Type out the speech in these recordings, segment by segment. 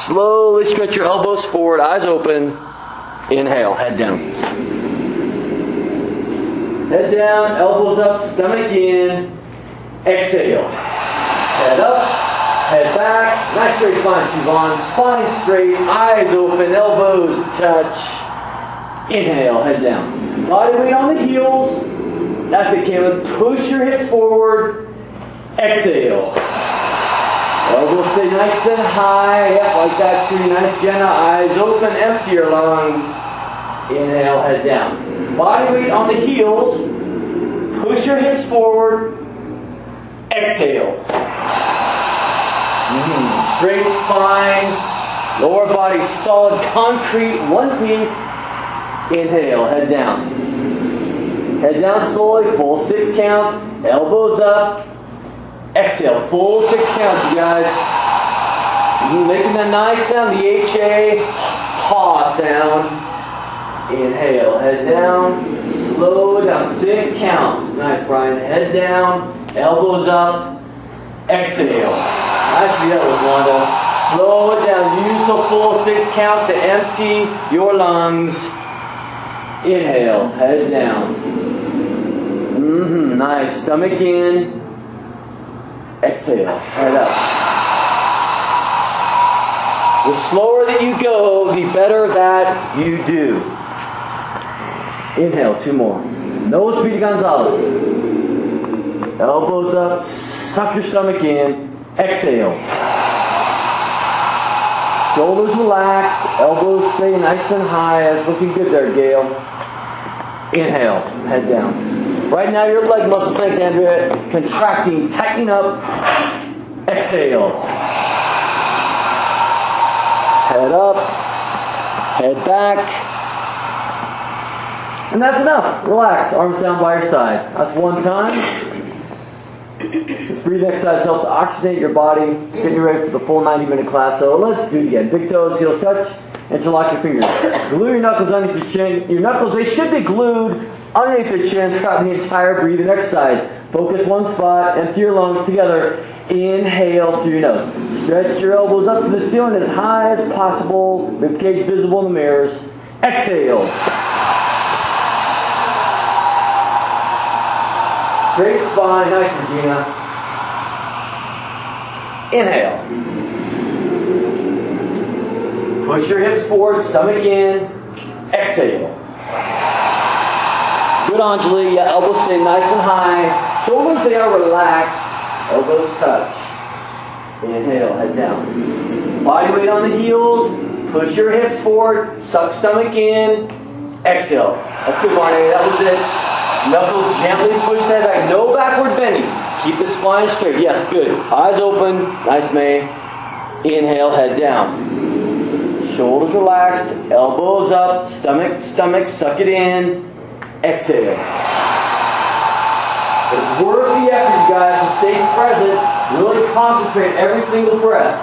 Slowly stretch your elbows forward, eyes open. Inhale, head down. Head down, elbows up, stomach in. Exhale. Head up, head back. Nice straight spine, Siobhan. Spine straight, eyes open, elbows touch. Inhale, head down. Body weight on the heels. That's it, Caleb. Push your hips forward. Exhale. Elbows stay nice and high. Yep, like that tree. Nice, Jenna. Eyes open, empty your lungs. Inhale, head down. Body weight on the heels. Push your hips forward. Exhale. Straight spine. Lower body solid concrete. One piece. Inhale, head down. Head down slowly. Full 6 counts. Elbows up. Exhale. Full 6 counts, you guys. Making that nice sound. The H-A. Ha sound. Inhale, head down, slow down, 6 counts. Nice, Brian. Head down, elbows up, exhale. Nice for that, Wanda. Slow it down. Use the full 6 counts to empty your lungs. Inhale, head down. Nice. Stomach in. Exhale, head up. The slower that you go, the better that you do. Inhale, 2 more. No Speedy Gonzalez. Elbows up, suck your stomach in. Exhale. Shoulders relaxed, elbows stay nice and high. That's looking good there, Gail. Inhale, head down. Right now your leg muscles, thanks Andrea, contracting, tightening up. Exhale. Head up, head back. And that's enough. Relax. Arms down by your side. That's 1 time. This breathing exercise helps oxygenate your body, get you ready for the full 90-minute class. So let's do it again. Big toes, heels touch, interlock your fingers. Glue your knuckles underneath your chin. Your knuckles, they should be glued underneath your chin throughout the entire breathing exercise. Focus one spot, empty your lungs together. Inhale through your nose. Stretch your elbows up to the ceiling as high as possible. Ribcage visible in the mirrors. Exhale. Straight spine, nice, Regina. Inhale. Push your hips forward, stomach in. Exhale. Good, Anjali. Yeah, elbows stay nice and high. Shoulders, they are relaxed. Elbows touch. Inhale, head down. Body weight on the heels. Push your hips forward. Suck stomach in. Exhale. That's good, Barney. That was it. Knuckles gently push that back. No backward bending. Keep the spine straight. Yes, good. Eyes open. Nice, May. Inhale, head down. Shoulders relaxed. Elbows up. Stomach, suck it in. Exhale. It's worth the effort, you guys, to stay present. Really concentrate every single breath.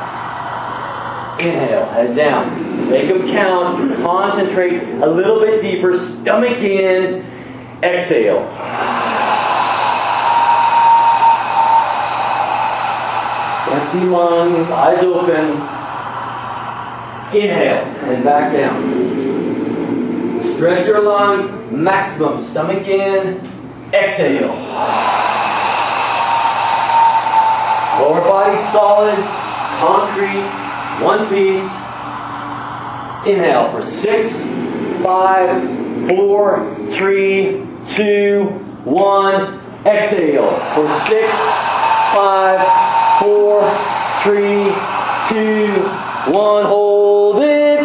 Inhale, head down. Make them count. Concentrate a little bit deeper. Stomach in. Exhale. Empty lungs, eyes open. Inhale, and back down. Stretch your lungs, maximum. Stomach in. Exhale. Lower body solid, concrete, one piece. Inhale for 6, 5, 4, 3, 2, 1. Exhale for 6, 5, 4, 3, 2, 1. Hold it.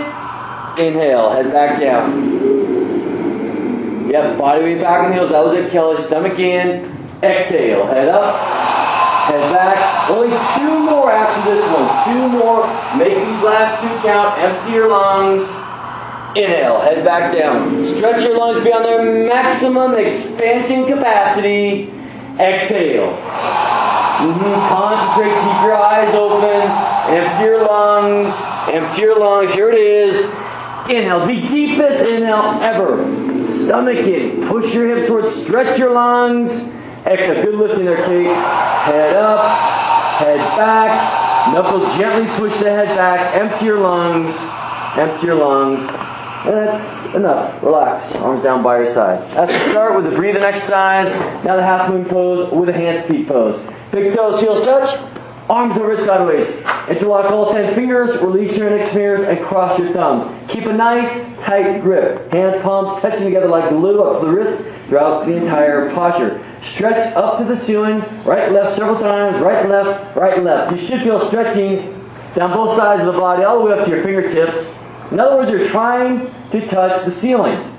Inhale, head back down. Yep, body weight back in the heels. That was it, Kelly. Stomach in. Exhale, head up, head back. Only 2 more after this one. 2 more. Make these last 2 count. Empty your lungs. Inhale, head back down. Stretch your lungs beyond their maximum expansion capacity. Exhale. Concentrate, keep your eyes open. Empty your lungs. Empty your lungs. Here it is. Inhale, the deepest inhale ever. Stomach in. Push your hips forward. Stretch your lungs. Exhale. Good lifting there, Kate. Head up. Head back. Knuckles gently push the head back. Empty your lungs. Empty your lungs. And that's enough. Relax. Arms down by your side. As we start with the breathing exercise, now the half moon pose with a hands feet pose. Big toes, heels touch. Arms over sideways. Interlock all 10 fingers. Release your index fingers and cross your thumbs. Keep a nice, tight grip. Hands, palms touching together like glue up to the wrist throughout the entire posture. Stretch up to the ceiling. Right, left several times. Right, left, right, left. You should feel stretching down both sides of the body all the way up to your fingertips. In other words, you're trying to touch the ceiling.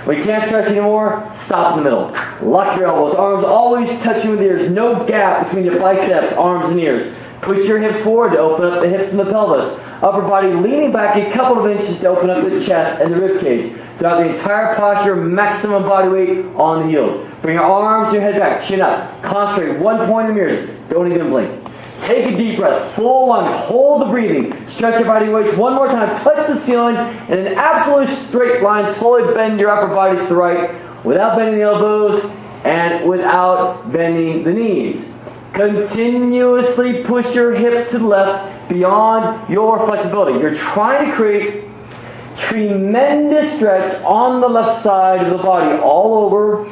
When you can't stretch anymore, stop in the middle. Lock your elbows. Arms always touching with the ears. No gap between your biceps, arms, and ears. Push your hips forward to open up the hips and the pelvis. Upper body leaning back a couple of inches to open up the chest and the ribcage. Throughout the entire posture, maximum body weight on the heels. Bring your arms and your head back, chin up. Concentrate one point in the mirrors. Don't even blink. Take a deep breath, full lungs, hold the breathing. Stretch your body weights one more time. Touch the ceiling in an absolutely straight line. Slowly bend your upper body to the right without bending the elbows and without bending the knees. Continuously push your hips to the left beyond your flexibility. You're trying to create tremendous stretch on the left side of the body, all over,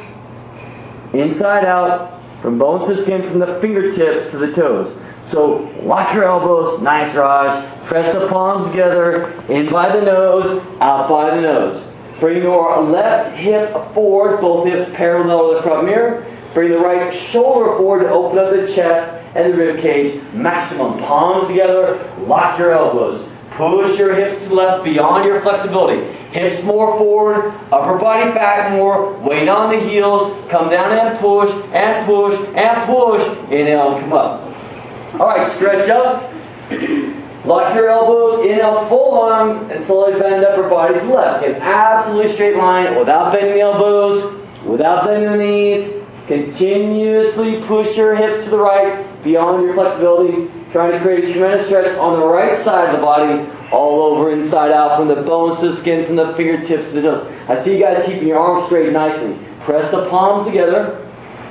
inside out, from bones to skin, from the fingertips to the toes. So lock your elbows, nice Raj. Press the palms together, in by the nose, out by the nose. Bring your left hip forward, both hips parallel to the front mirror. Bring the right shoulder forward to open up the chest and the rib cage. Maximum palms together, lock your elbows. Push your hips to the left beyond your flexibility. Hips more forward, upper body back more, weight on the heels. Come down and push, and push, and push. Inhale and come up. Alright, stretch up. Lock your elbows, inhale full lungs, and slowly bend upper body to the left. Get an absolutely straight line without bending the elbows, without bending the knees. Continuously push your hips to the right beyond your flexibility. Trying to create a tremendous stretch on the right side of the body, all over, inside out, from the bones to the skin, from the fingertips to the toes. I see you guys keeping your arms straight nicely. Press the palms together.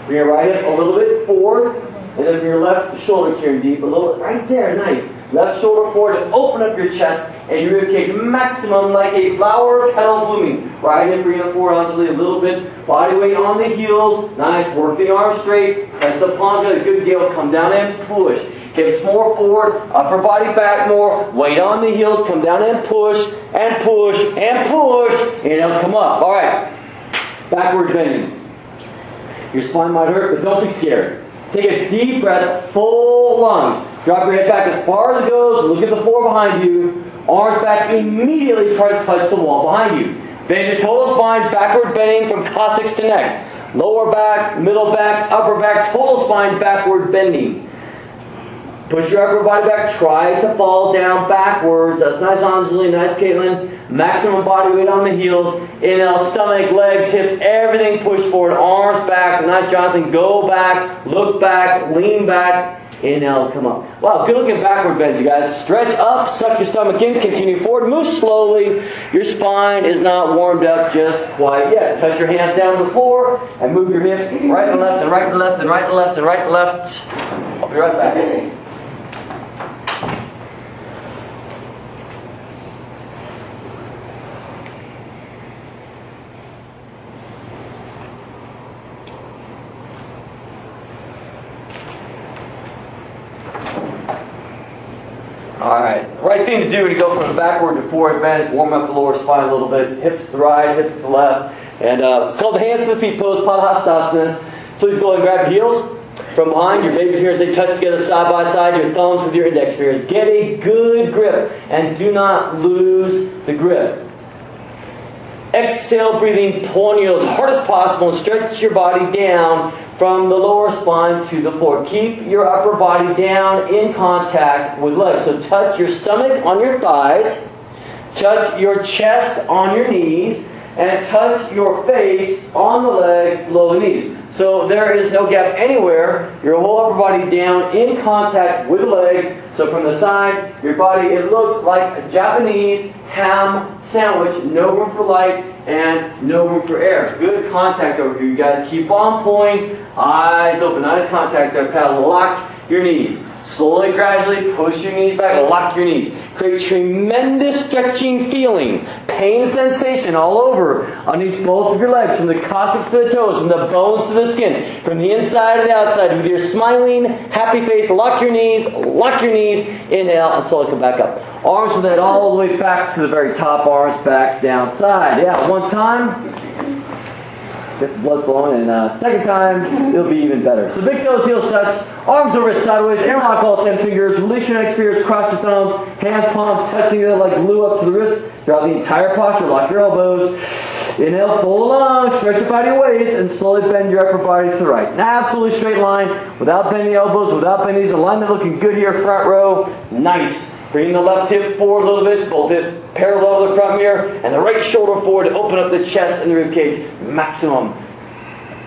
Bring your right hip a little bit forward. And then your left shoulder carrying deep, a little bit right there, nice. Left shoulder forward to open up your chest and your ribcage, maximum like a flower petal blooming. Right hip bring it forward onto a little bit. Body weight on the heels, nice. Work the arms straight. Press the palms together, good deal. Come down and push. Hips more forward, upper body back more. Weight on the heels. Come down and push, and push, and push. And it'll come up. All right. Backward bending. Your spine might hurt, but don't be scared. Take a deep breath, full lungs. Drop your head back as far as it goes. Look at the floor behind you. Arms back, immediately try to touch the wall behind you. Bend your total spine, backward bending from coccyx to neck. Lower back, middle back, upper back, total spine, backward bending. Push your upper body back. Try to fall down backwards. That's nice, Anjali. Nice, Caitlin. Maximum body weight on the heels. Inhale, stomach, legs, hips, everything push forward. Arms back. Nice, Jonathan. Go back. Look back. Lean back. Inhale, come up. Wow, good looking backward bend, you guys. Stretch up. Suck your stomach in. Continue forward. Move slowly. Your spine is not warmed up just quite yet. Touch your hands down to the floor and move your hips right and left and right and left and right and left and right and left. I'll be right back. Alright, right thing to do when you go from the backward to forward bend is warm up the lower spine a little bit. Hips to the right, hips to the left. And it's called the hands to the feet pose, Tadasana. Please go and grab your heels from behind. Your baby fingers, they touch together side by side. Your thumbs with your index fingers. Get a good grip and do not lose the grip. Exhale, breathing, pulling you as hard as possible and stretch your body down from the lower spine to the floor. Keep your upper body down in contact with legs. So touch your stomach on your thighs, touch your chest on your knees, and touch your face on the legs below the knees. So there is no gap anywhere. Your whole upper body down in contact with the legs. So from the side, your body, it looks like a Japanese ham sandwich. No room for light and no room for air. Good contact over here. You guys keep on pulling. Eyes open. Eyes contact there. Paddle lock your knees. Slowly, gradually push your knees back, lock your knees. Create tremendous stretching feeling, pain sensation all over underneath both of your legs, from the coccyx to the toes, from the bones to the skin, from the inside to the outside. With your smiling, happy face, lock your knees, inhale, and slowly come back up. Arms from that all the way back to the very top, arms back, down, side. Yeah, one time. Get some blood flowing, and second time, it'll be even better. So big toes, heels touch, arms over sideways, interlock all 10 fingers, release your next fingers, cross your thumbs, hands palms touching each other like glue up to the wrist, throughout the entire posture, lock your elbows. Inhale, fold along, stretch up out of your waist, and slowly bend your upper body to the right. An absolutely straight line, without bending the elbows, without bending these. Alignment looking good here, front row, nice. Bring the left hip forward a little bit, both hips parallel to the front mirror, and the right shoulder forward to open up the chest and the ribcage. Maximum.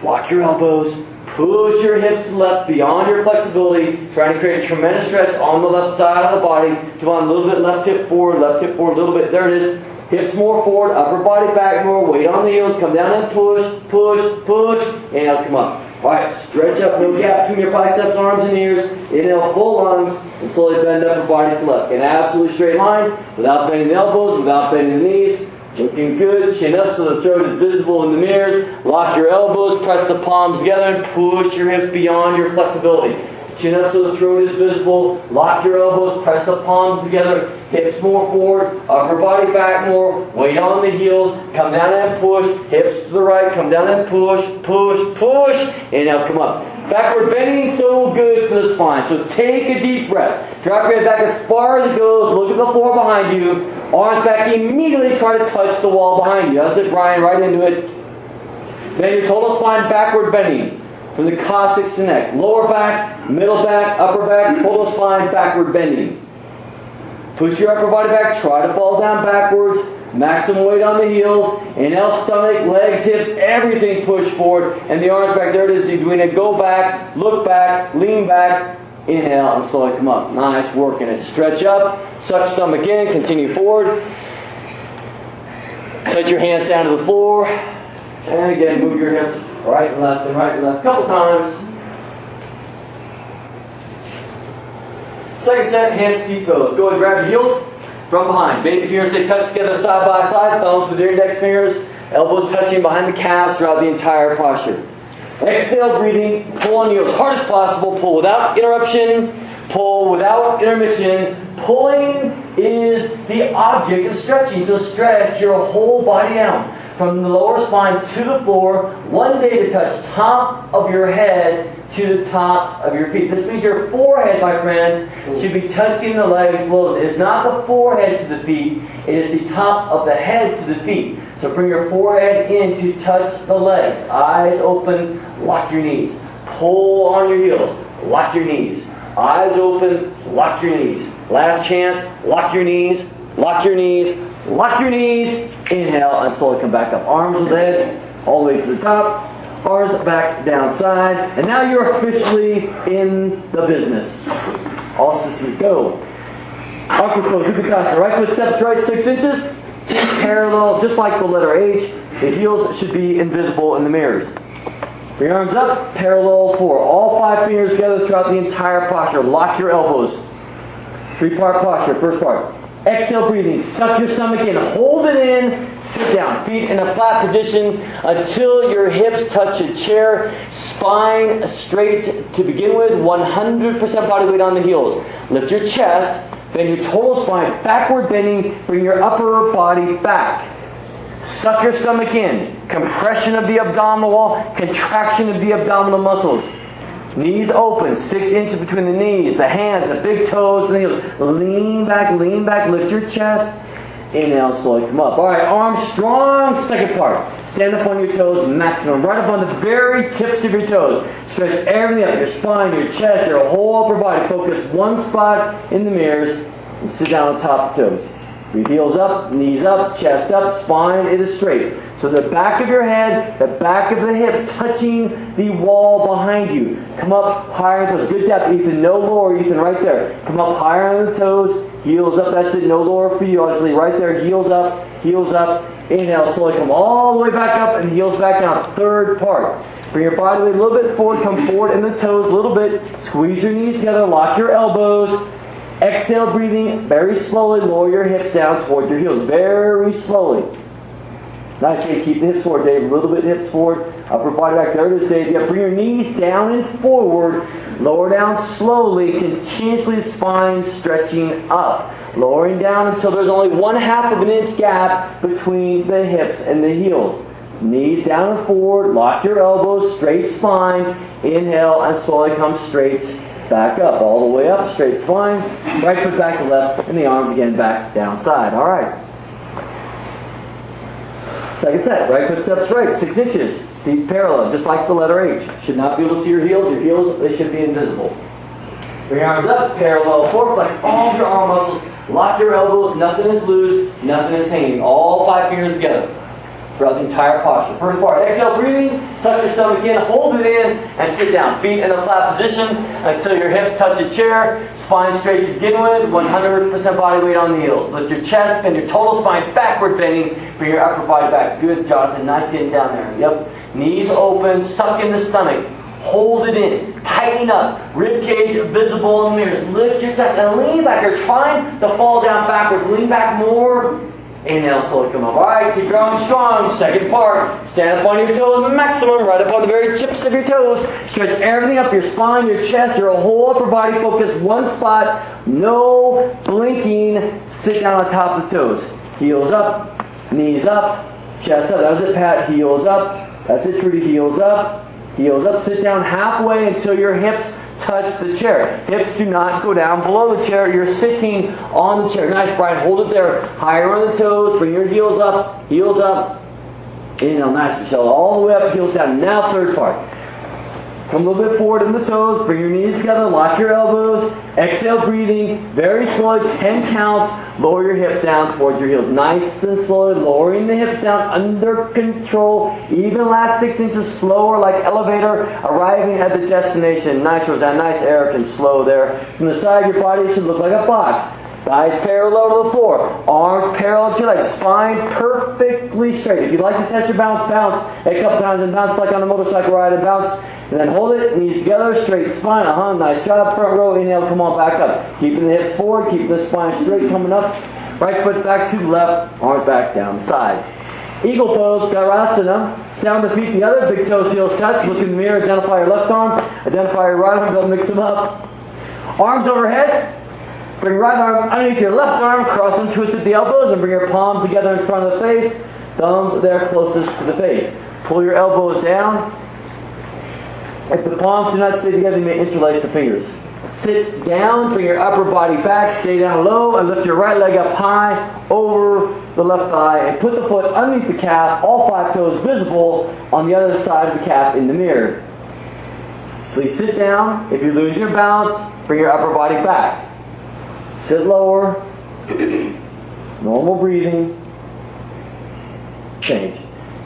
Lock your elbows, push your hips to the left beyond your flexibility, trying to create a tremendous stretch on the left side of the body. Come on, a little bit left hip forward, a little bit. There it is. Hips more forward, upper body back more, weight on the heels, come down and push, inhale, come up. Alright, stretch up, no gap between your biceps, arms, and ears. Inhale, full lungs, and slowly bend upper body to left. An absolutely straight line, without bending the elbows, without bending the knees. Looking good, chin up so the throat is visible in the mirrors. Lock your elbows, press the palms together, and push your hips beyond your flexibility. Chin up so the throat is visible. Lock your elbows, press the palms together. Hips more forward, upper body back more. Weight on the heels. Come down and push. Hips to the right. Come down and push. And now come up. Backward bending, so good for the spine. So take a deep breath. Drop your head back as far as it goes. Look at the floor behind you. Arms back. Immediately try to touch the wall behind you. That's it, Brian. Right into it. Then your total spine backward bending. From the coccyx to neck. Lower back, middle back, upper back, total spine, backward bending. Push your upper body back. Try to fall down backwards. Maximum weight on the heels. Inhale, stomach, legs, hips, everything push forward. And the arms back. There it is. You're doing it. Go back, look back, lean back. Inhale and slowly come up. Nice work in it. Stretch up. Suck stomach in. Continue forward. Touch your hands down to the floor. And again, move your hips. Right and left and right and left. A couple times. Second set, hands, feet, toes. Go and grab your heels from behind. Baby fingers, they touch together side by side. Thumbs with your index fingers. Elbows touching behind the calves throughout the entire posture. Exhale, breathing. Pull on your heels hard as possible. Pull without interruption. Pull without intermission. Pulling is the object of stretching. So stretch your whole body out. From the lower spine to the floor, one day to touch top of your head to the tops of your feet. This means your forehead, my friends, should be touching the legs below. It is not the forehead to the feet, it is the top of the head to the feet. So bring your forehead in to touch the legs. Eyes open, lock your knees. Pull on your heels, lock your knees. Eyes open, lock your knees. Last chance, lock your knees, lock your knees. Lock your knees, inhale, and slowly come back up. Arms with the head, all the way to the top. Arms back, down, side. And now you're officially in the business. All systems go. Upward flow, Tadasana. Right foot steps right 6 inches. Parallel, just like the letter H. The heels should be invisible in the mirrors. Bring your arms up, parallel forward. All 5 fingers together throughout the entire posture. Lock your elbows. 3-part posture, first part. Exhale, breathing. Suck your stomach in. Hold it in. Sit down. Feet in a flat position until your hips touch the chair. Spine straight to begin with. 100% body weight on the heels. Lift your chest. Bend your total spine. Backward bending. Bring your upper body back. Suck your stomach in. Compression of the abdominal wall. Contraction of the abdominal muscles. Knees open, 6 inches between the knees, the hands, the big toes, and the heels. Lean back, lift your chest. Inhale, slowly come up. Alright, arms strong, second part. Stand up on your toes, maximum. Right up on the very tips of your toes. Stretch everything up, your spine, your chest, your whole upper body. Focus one spot in the mirrors, and sit down on top of the toes. Your heels up, knees up, chest up, spine, it is straight. So the back of your head, the back of the hips touching the wall behind you. Come up higher on the toes. Good depth, Ethan. No lower, Ethan, right there. Come up higher on the toes, heels up. That's it. No lower for you, obviously. Right there, heels up, heels up. Inhale, slowly come all the way back up and heels back down. Third part. Bring your body weight a little bit forward. Come forward in the toes a little bit. Squeeze your knees together. Lock your elbows. Exhale, breathing very slowly. Lower your hips down towards your heels. Very slowly. Nice, Dave. Keep the hips forward, Dave. A little bit hips forward. Upper body back. There it is, Dave. Yeah, bring your knees down and forward. Lower down slowly. Continuously spine stretching up. Lowering down until there's only 1/2 of an inch gap between the hips and the heels. Knees down and forward. Lock your elbows. Straight spine. Inhale and slowly come straight back up. All the way up. Straight spine. Right foot back to left. And the arms again back down side. All right. Like I said, right foot steps right, 6 inches, feet parallel, just like the letter H. Should not be able to see your heels. Your heels, they should be invisible. Bring your arms up, parallel forward, flex all of your arm muscles, lock your elbows, nothing is loose, nothing is hanging. All 5 fingers together throughout the entire posture. First part, exhale, breathing, suck your stomach in, hold it in, and sit down. Feet in a flat position until your hips touch the chair, spine straight to begin with, 100% body weight on the heels. Lift your chest, bend your total spine backward bending, bring your upper body back. Good, Jonathan, nice getting down there. Yep. Knees open, suck in the stomach. Hold it in. Tighten up. Ribcage visible in the mirrors. Lift your chest and lean back. You're trying to fall down backwards. Lean back more. Inhale, slowly come up. Alright, keep going strong. Second part. Stand up on your toes, maximum, right up on the very tips of your toes. Stretch everything up, your spine, your chest, your whole upper body. Focus one spot. No blinking. Sit down on top of the toes. Heels up, knees up, chest up. That was it, Pat. Heels up. That's it, Trudy. Heels up. Heels up. Sit down halfway until your hips touch the chair. Hips do not go down below the chair. You're sitting on the chair. Nice, Brian. Hold it there. Higher on the toes. Bring your heels up. Heels up. Inhale. Nice, Michelle. All the way up. Heels down. Now third part. Come a little bit forward in the toes. Bring your knees together. Lock your elbows. Exhale, breathing. Very slowly. 10 counts. Lower your hips down towards your heels. Nice and slowly. Lowering the hips down. Under control. Even last 6 inches slower, like elevator. Arriving at the destination. Nice, Roseanne. Nice, Eric. And slow there. From the side, your body should look like a box. Thighs parallel to the floor. Arms parallel to your legs. Spine perfectly straight. If you'd like to test your bounce, bounce a couple times and bounce like on a motorcycle ride and bounce. And then hold it, knees together, straight spine. Nice job. Front row, inhale, come on back up. Keeping the hips forward, keeping the spine straight, coming up. Right foot back to the left, arms back down the side. Eagle pose, Tadasana. Stand the feet together, big toes, heels touch. Look in the mirror, identify your left arm, identify your right arm, don't mix them up. Arms overhead. Bring right arm underneath your left arm, cross and twist at the elbows, and bring your palms together in front of the face. Thumbs there closest to the face. Pull your elbows down. If the palms do not stay together, you may interlace the fingers. Sit down, bring your upper body back, stay down low, and lift your right leg up high over the left thigh, and put the foot underneath the calf, all 5 toes visible on the other side of the calf in the mirror. Please sit down. If you lose your balance, bring your upper body back. Sit lower. Normal breathing. Change.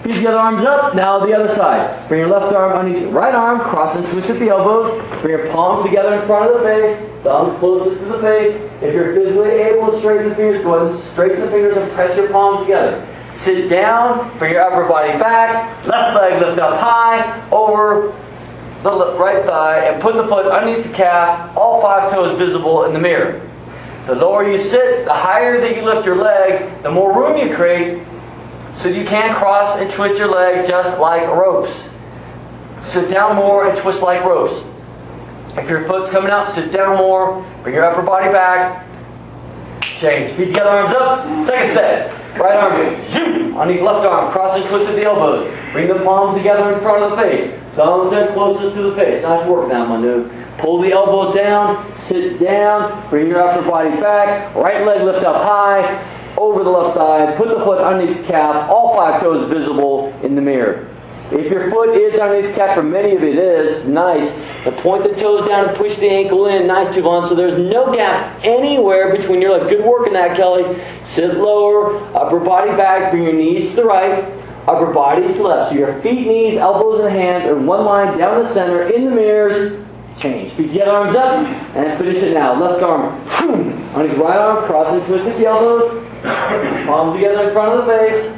Keep the other arms up. Now the other side. Bring your left arm underneath your right arm. Cross and twist at the elbows. Bring your palms together in front of the face. Thumbs closest to the face. If you're physically able to straighten the fingers, go ahead and straighten the fingers and press your palms together. Sit down. Bring your upper body back. Left leg lift up high over the right thigh. And put the foot underneath the calf. All 5 toes visible in the mirror. The lower you sit, the higher that you lift your leg, the more room you create so you can cross and twist your legs just like ropes. Sit down more and twist like ropes. If your foot's coming out, sit down more. Bring your upper body back. Change. Feet together, arms up. Second set. Right arm goes. Underneath left arm. Cross and twist at the elbows. Bring the palms together in front of the face. Thumbs in closest to the face. Nice work now, my dude. Pull the elbows down. Sit down. Bring your upper body back. Right leg lift up high. Over the left thigh. Put the foot underneath the calf. All 5 toes visible in the mirror. If your foot is underneath the calf, for many of it is, nice. And point the toes down and push the ankle in. Nice, Javon. So there's no gap anywhere between your legs. Good work in that, Kelly. Sit lower, upper body back. Bring your knees to the right, upper body to the left. So your feet, knees, elbows, and hands are in one line down the center. In the mirrors, change. Feet together, arms up, and finish it now. Left arm, on his right arm, cross and twist the elbows. Palms together in front of the face.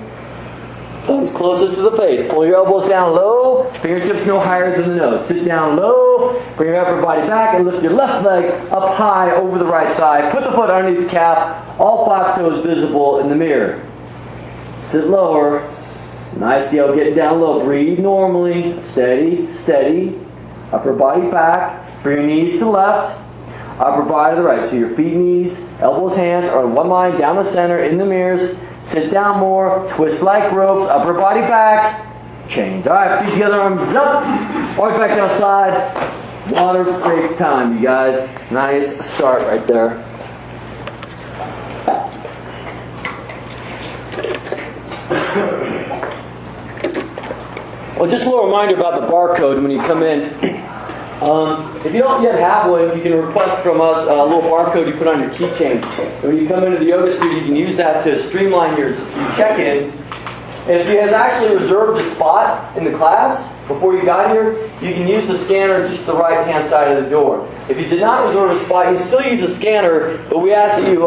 Thumbs closest to the face. Pull your elbows down low. Fingertips no higher than the nose. Sit down low. Bring your upper body back and lift your left leg up high over the right side. Put the foot underneath the calf. All 5 toes visible in the mirror. Sit lower. Nice deal. Getting down low. Breathe normally. Steady, steady. Upper body back. Bring your knees to the left. Upper body to the right. So your feet, knees, elbows, hands are in one line down the center in the mirrors. Sit down more. Twist like ropes. Upper body back. Change. Alright, feet together, arms up. Alright, back outside. Water break time, you guys. Nice start right there. Well, just a little reminder about the barcode when you come in. If you don't yet have one, you can request from us a little barcode you put on your keychain. When you come into the yoga studio, you can use that to streamline your check-in. And if you have actually reserved a spot in the class before you got here, you can use the scanner just the right-hand side of the door. If you did not reserve a spot, you can still use the scanner, but we ask that you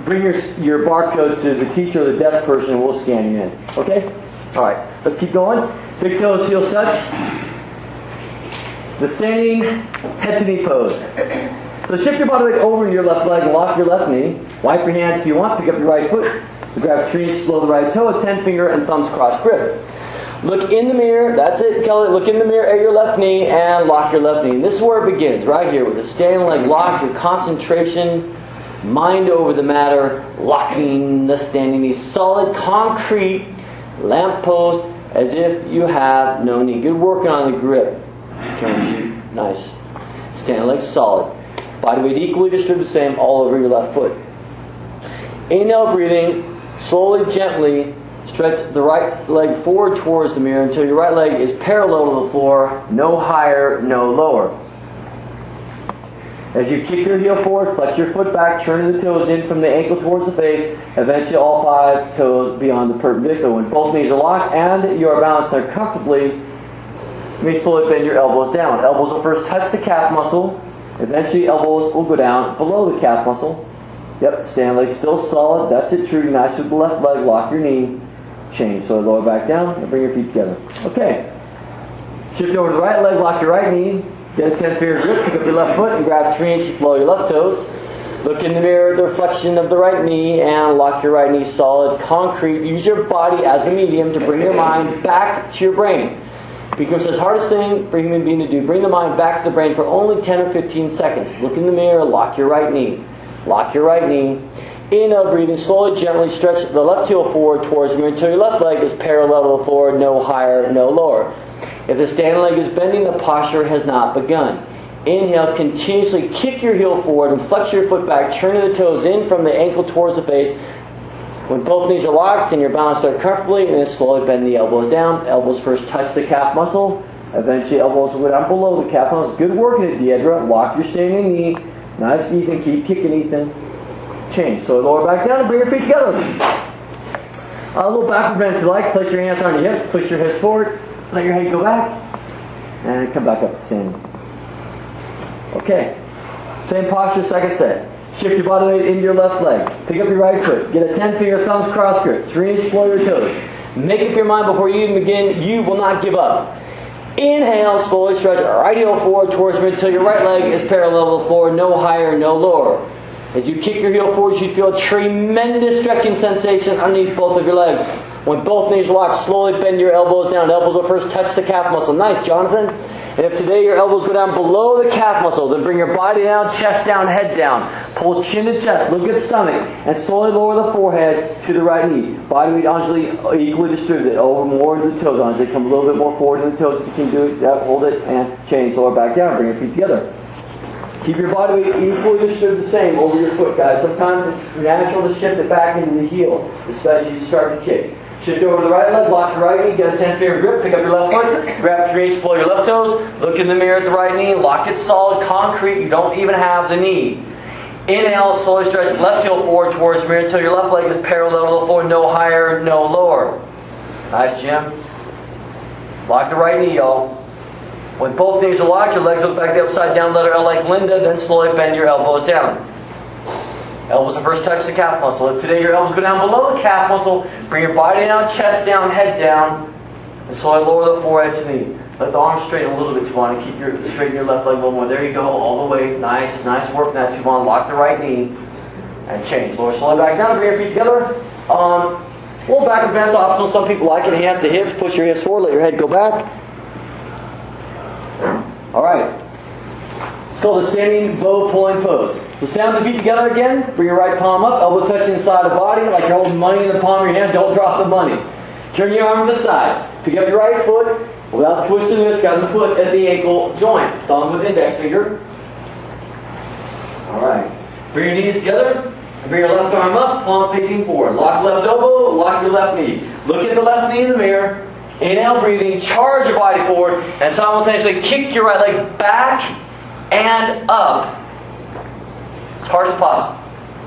bring your barcode to the teacher or the desk person, and we'll scan you in. Okay? All right. Let's keep going. Big toes, heels touch. The standing head to knee pose. So shift your body weight over to your left leg, lock your left knee. Wipe your hands if you want, pick up your right foot. Grab 3 inches below the right toe, a 10-finger and thumbs cross grip. Look in the mirror, that's it, Kelly. Look in the mirror at your left knee and lock your left knee. And this is where it begins, right here, with the standing leg lock, your concentration, mind over the matter, locking the standing knee. Solid, concrete, lamp post, as if you have no knee. Good working on the grip. Nice. Standing leg solid. Body weight equally distributed, the same all over your left foot. Inhale, breathing. Slowly, gently stretch the right leg forward towards the mirror until your right leg is parallel to the floor, no higher, no lower. As you kick your heel forward, flex your foot back, turning the toes in from the ankle towards the face, eventually all 5 toes beyond the perpendicular. When both knees are locked and you are balanced there comfortably, you may slowly bend your elbows down. Elbows will first touch the calf muscle. Eventually elbows will go down below the calf muscle. Yep, stand leg still solid. That's it, true. Nice with the left leg. Lock your knee. Change. So lower back down and bring your feet together. Okay. Shift over to the right leg. Lock your right knee. Get a 10-finger grip. Pick up your left foot and grab 3 inches below your left toes. Look in the mirror, the reflection of the right knee, and lock your right knee solid, concrete. Use your body as the medium to bring your mind back to your brain. Because the hardest thing for a human being to do, bring the mind back to the brain for only 10 or 15 seconds. Look in the mirror, lock your right knee. Lock your right knee. Inhale, breathing slowly, gently stretch the left heel forward towards the mirror until your left leg is parallel to the floor, no higher, no lower. If the standing leg is bending, the posture has not begun. Inhale, continuously kick your heel forward and flex your foot back, turning the toes in from the ankle towards the face. When both knees are locked and you're balanced there comfortably, and then slowly bend the elbows down. Elbows first touch the calf muscle. Eventually elbows will go down below the calf muscle. Good work in it, Deidre. Lock your standing knee. Nice, Ethan. Keep kicking, Ethan. Change. So lower back down and bring your feet together. A little backward bend if you like. Place your hands on your hips. Push your hips forward. Let your head go back. And come back up to standing. Okay. Same posture, second set. Shift your body weight into your left leg. Pick up your right foot. Get a 10-finger thumbs cross grip. 3 inches below your toes. Make up your mind before you even begin. You will not give up. Inhale, slowly stretch right heel forward towards me until your right leg is parallel to the floor, no higher, no lower. As you kick your heel forward, you should feel a tremendous stretching sensation underneath both of your legs. When both knees are locked, slowly bend your elbows down. Elbows will first touch the calf muscle. Nice, Jonathan. And if today your elbows go down below the calf muscle, then bring your body down, chest down, head down. Pull chin to chest, look at stomach, and slowly lower the forehead to the right knee. Body weight Anjali equally distributed over more to the toes. Anjali, come a little bit more forward to the toes if you can do it. Yep, hold it, and change. Lower back down, bring your feet together. Keep your body weight equally distributed the same over your foot, guys. Sometimes it's natural to shift it back into the heel, especially as you start to kick. Shift over the right leg, lock your right knee, get a 10-finger grip, pick up your left foot, grab 3 inch, pull your left toes, look in the mirror at the right knee, lock it solid, concrete, you don't even have the knee. Inhale, slowly stretch left heel forward towards the mirror until your left leg is parallel to the floor, no higher, no lower. Nice, Jim. Lock the right knee, y'all. When both knees are locked, your legs look back the upside down, letter L like Linda, then slowly bend your elbows down. Elbows are first touch the calf muscle. If today your elbows go down below the calf muscle, bring your body down, chest down, head down, and slowly lower the forehead to the knee. Let the arms straighten a little bit, Tuvon, and keep straighten your left leg a little more. There you go, all the way. Nice, nice work now, Tuvon. Lock the right knee and change. Lower slowly back down, bring your feet together. Little back and bend optional. Some people like it. Hands to hips. Push your hips forward. Let your head go back. All right. It's called the standing bow pulling pose. So stand the feet together again. Bring your right palm up. Elbow touching the side of the body like you're holding money in the palm of your hand. Don't drop the money. Turn your arm to the side. Pick up your right foot. Without twisting this, got the foot at the ankle joint. Thumb with index finger. All right. Bring your knees together. And bring your left arm up, palm facing forward. Lock left elbow, lock your left knee. Look at the left knee in the mirror. Inhale, breathing, charge your body forward, and simultaneously kick your right leg back and up. As hard as possible.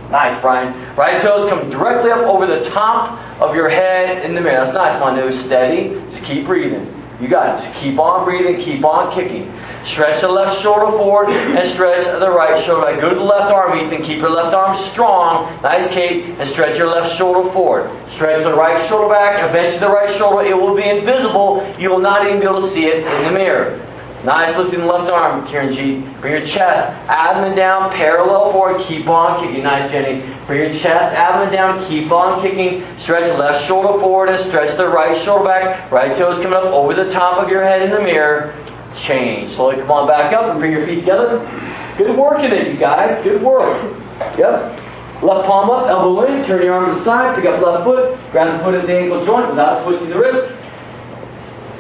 Nice, Brian. Right toes come directly up over the top of your head in the mirror. That's nice, Manu. Steady. Just keep breathing. You got it. Just keep on breathing, keep on kicking. Stretch the left shoulder forward and stretch the right shoulder back. Go to the left arm, Ethan. Keep your left arm strong. Nice, Kate. And stretch your left shoulder forward. Stretch the right shoulder back. Eventually the right shoulder, it will be invisible. You will not even be able to see it in the mirror. Nice, lifting the left arm, Kiranjit. Bring your chest, abdomen down, parallel forward. Keep on kicking. Nice, Jenny. Bring your chest, abdomen down. Keep on kicking. Stretch the left shoulder forward and stretch the right shoulder back. Right toes coming up over the top of your head in the mirror. Change. Slowly come on back up and bring your feet together. Good work in it, you guys. Good work. Yep. Left palm up, elbow in. Turn your arm to the side. Pick up left foot. Grab the foot at the ankle joint without twisting the wrist.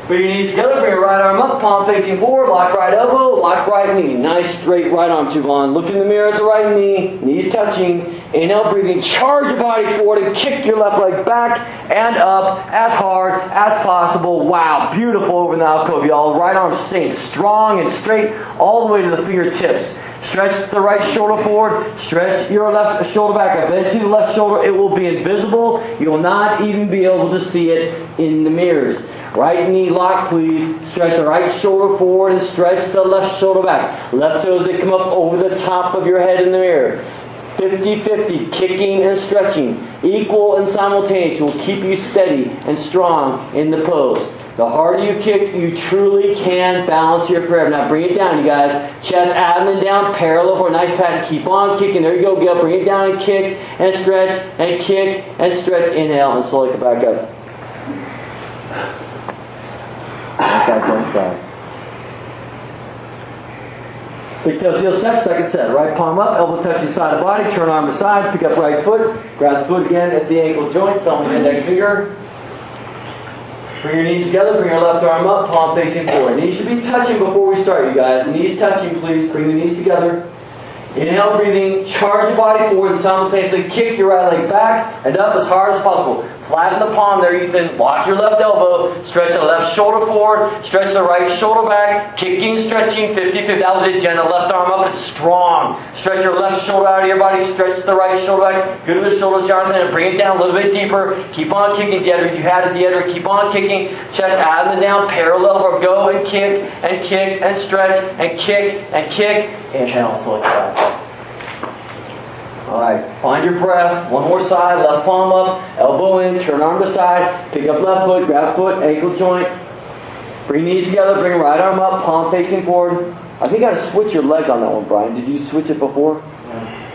Bring your knees together, bring your right arm up, palm facing forward, lock right elbow, lock right knee. Nice straight right arm, Tuvon. Look in the mirror at the right knee, knees touching. Inhale, breathing, charge your body forward and kick your left leg back and up as hard as possible. Wow, beautiful over in the alcove, y'all. Right arm staying strong and straight all the way to the fingertips. Stretch the right shoulder forward, stretch your left shoulder back. Eventually the left shoulder, it will be invisible. You will not even be able to see it in the mirrors. Right knee lock, please. Stretch the right shoulder forward and stretch the left shoulder back. Left toes, they come up over the top of your head in the mirror. 50-50, kicking and stretching. Equal and simultaneous will keep you steady and strong in the pose. The harder you kick, you truly can balance here forever. Now bring it down, you guys. Chest, abdomen down, parallel for a nice pattern. Keep on kicking. There you go. Get up, bring it down and kick and stretch and kick and stretch. Inhale and slowly come back up. Back one side. Big toes, heel step, second set. Right palm up, elbow touching side of body. Turn arm to side. Pick up right foot. Grab the foot again at the ankle joint. Thumb and index finger. Bring your knees together, bring your left arm up, palm facing forward. Knees should be touching before we start, you guys. Knees touching, please. Bring the knees together. Inhale, breathing, charge your body forward and simultaneously kick your right leg back and up as hard as possible. Flatten the palm there, Ethan. Lock your left elbow. Stretch the left shoulder forward. Stretch the right shoulder back. Kicking, stretching, 50-50. That was it, Jenna. Left arm up and strong. Stretch your left shoulder out of your body. Stretch the right shoulder back. Go to the shoulders, Jonathan, and bring it down a little bit deeper. Keep on kicking, Dieter. You had it, Dieter. Keep on kicking. Chest, abdomen down, parallel, or go and kick and stretch and kick and kick. Inhale, slowly back. Alright, find your breath. One more side, left palm up, elbow in, turn arm to side, pick up left foot, grab foot, ankle joint. Bring knees together, bring right arm up, palm facing forward. I think I gotta switch your legs on that one, Brian. Did you switch it before?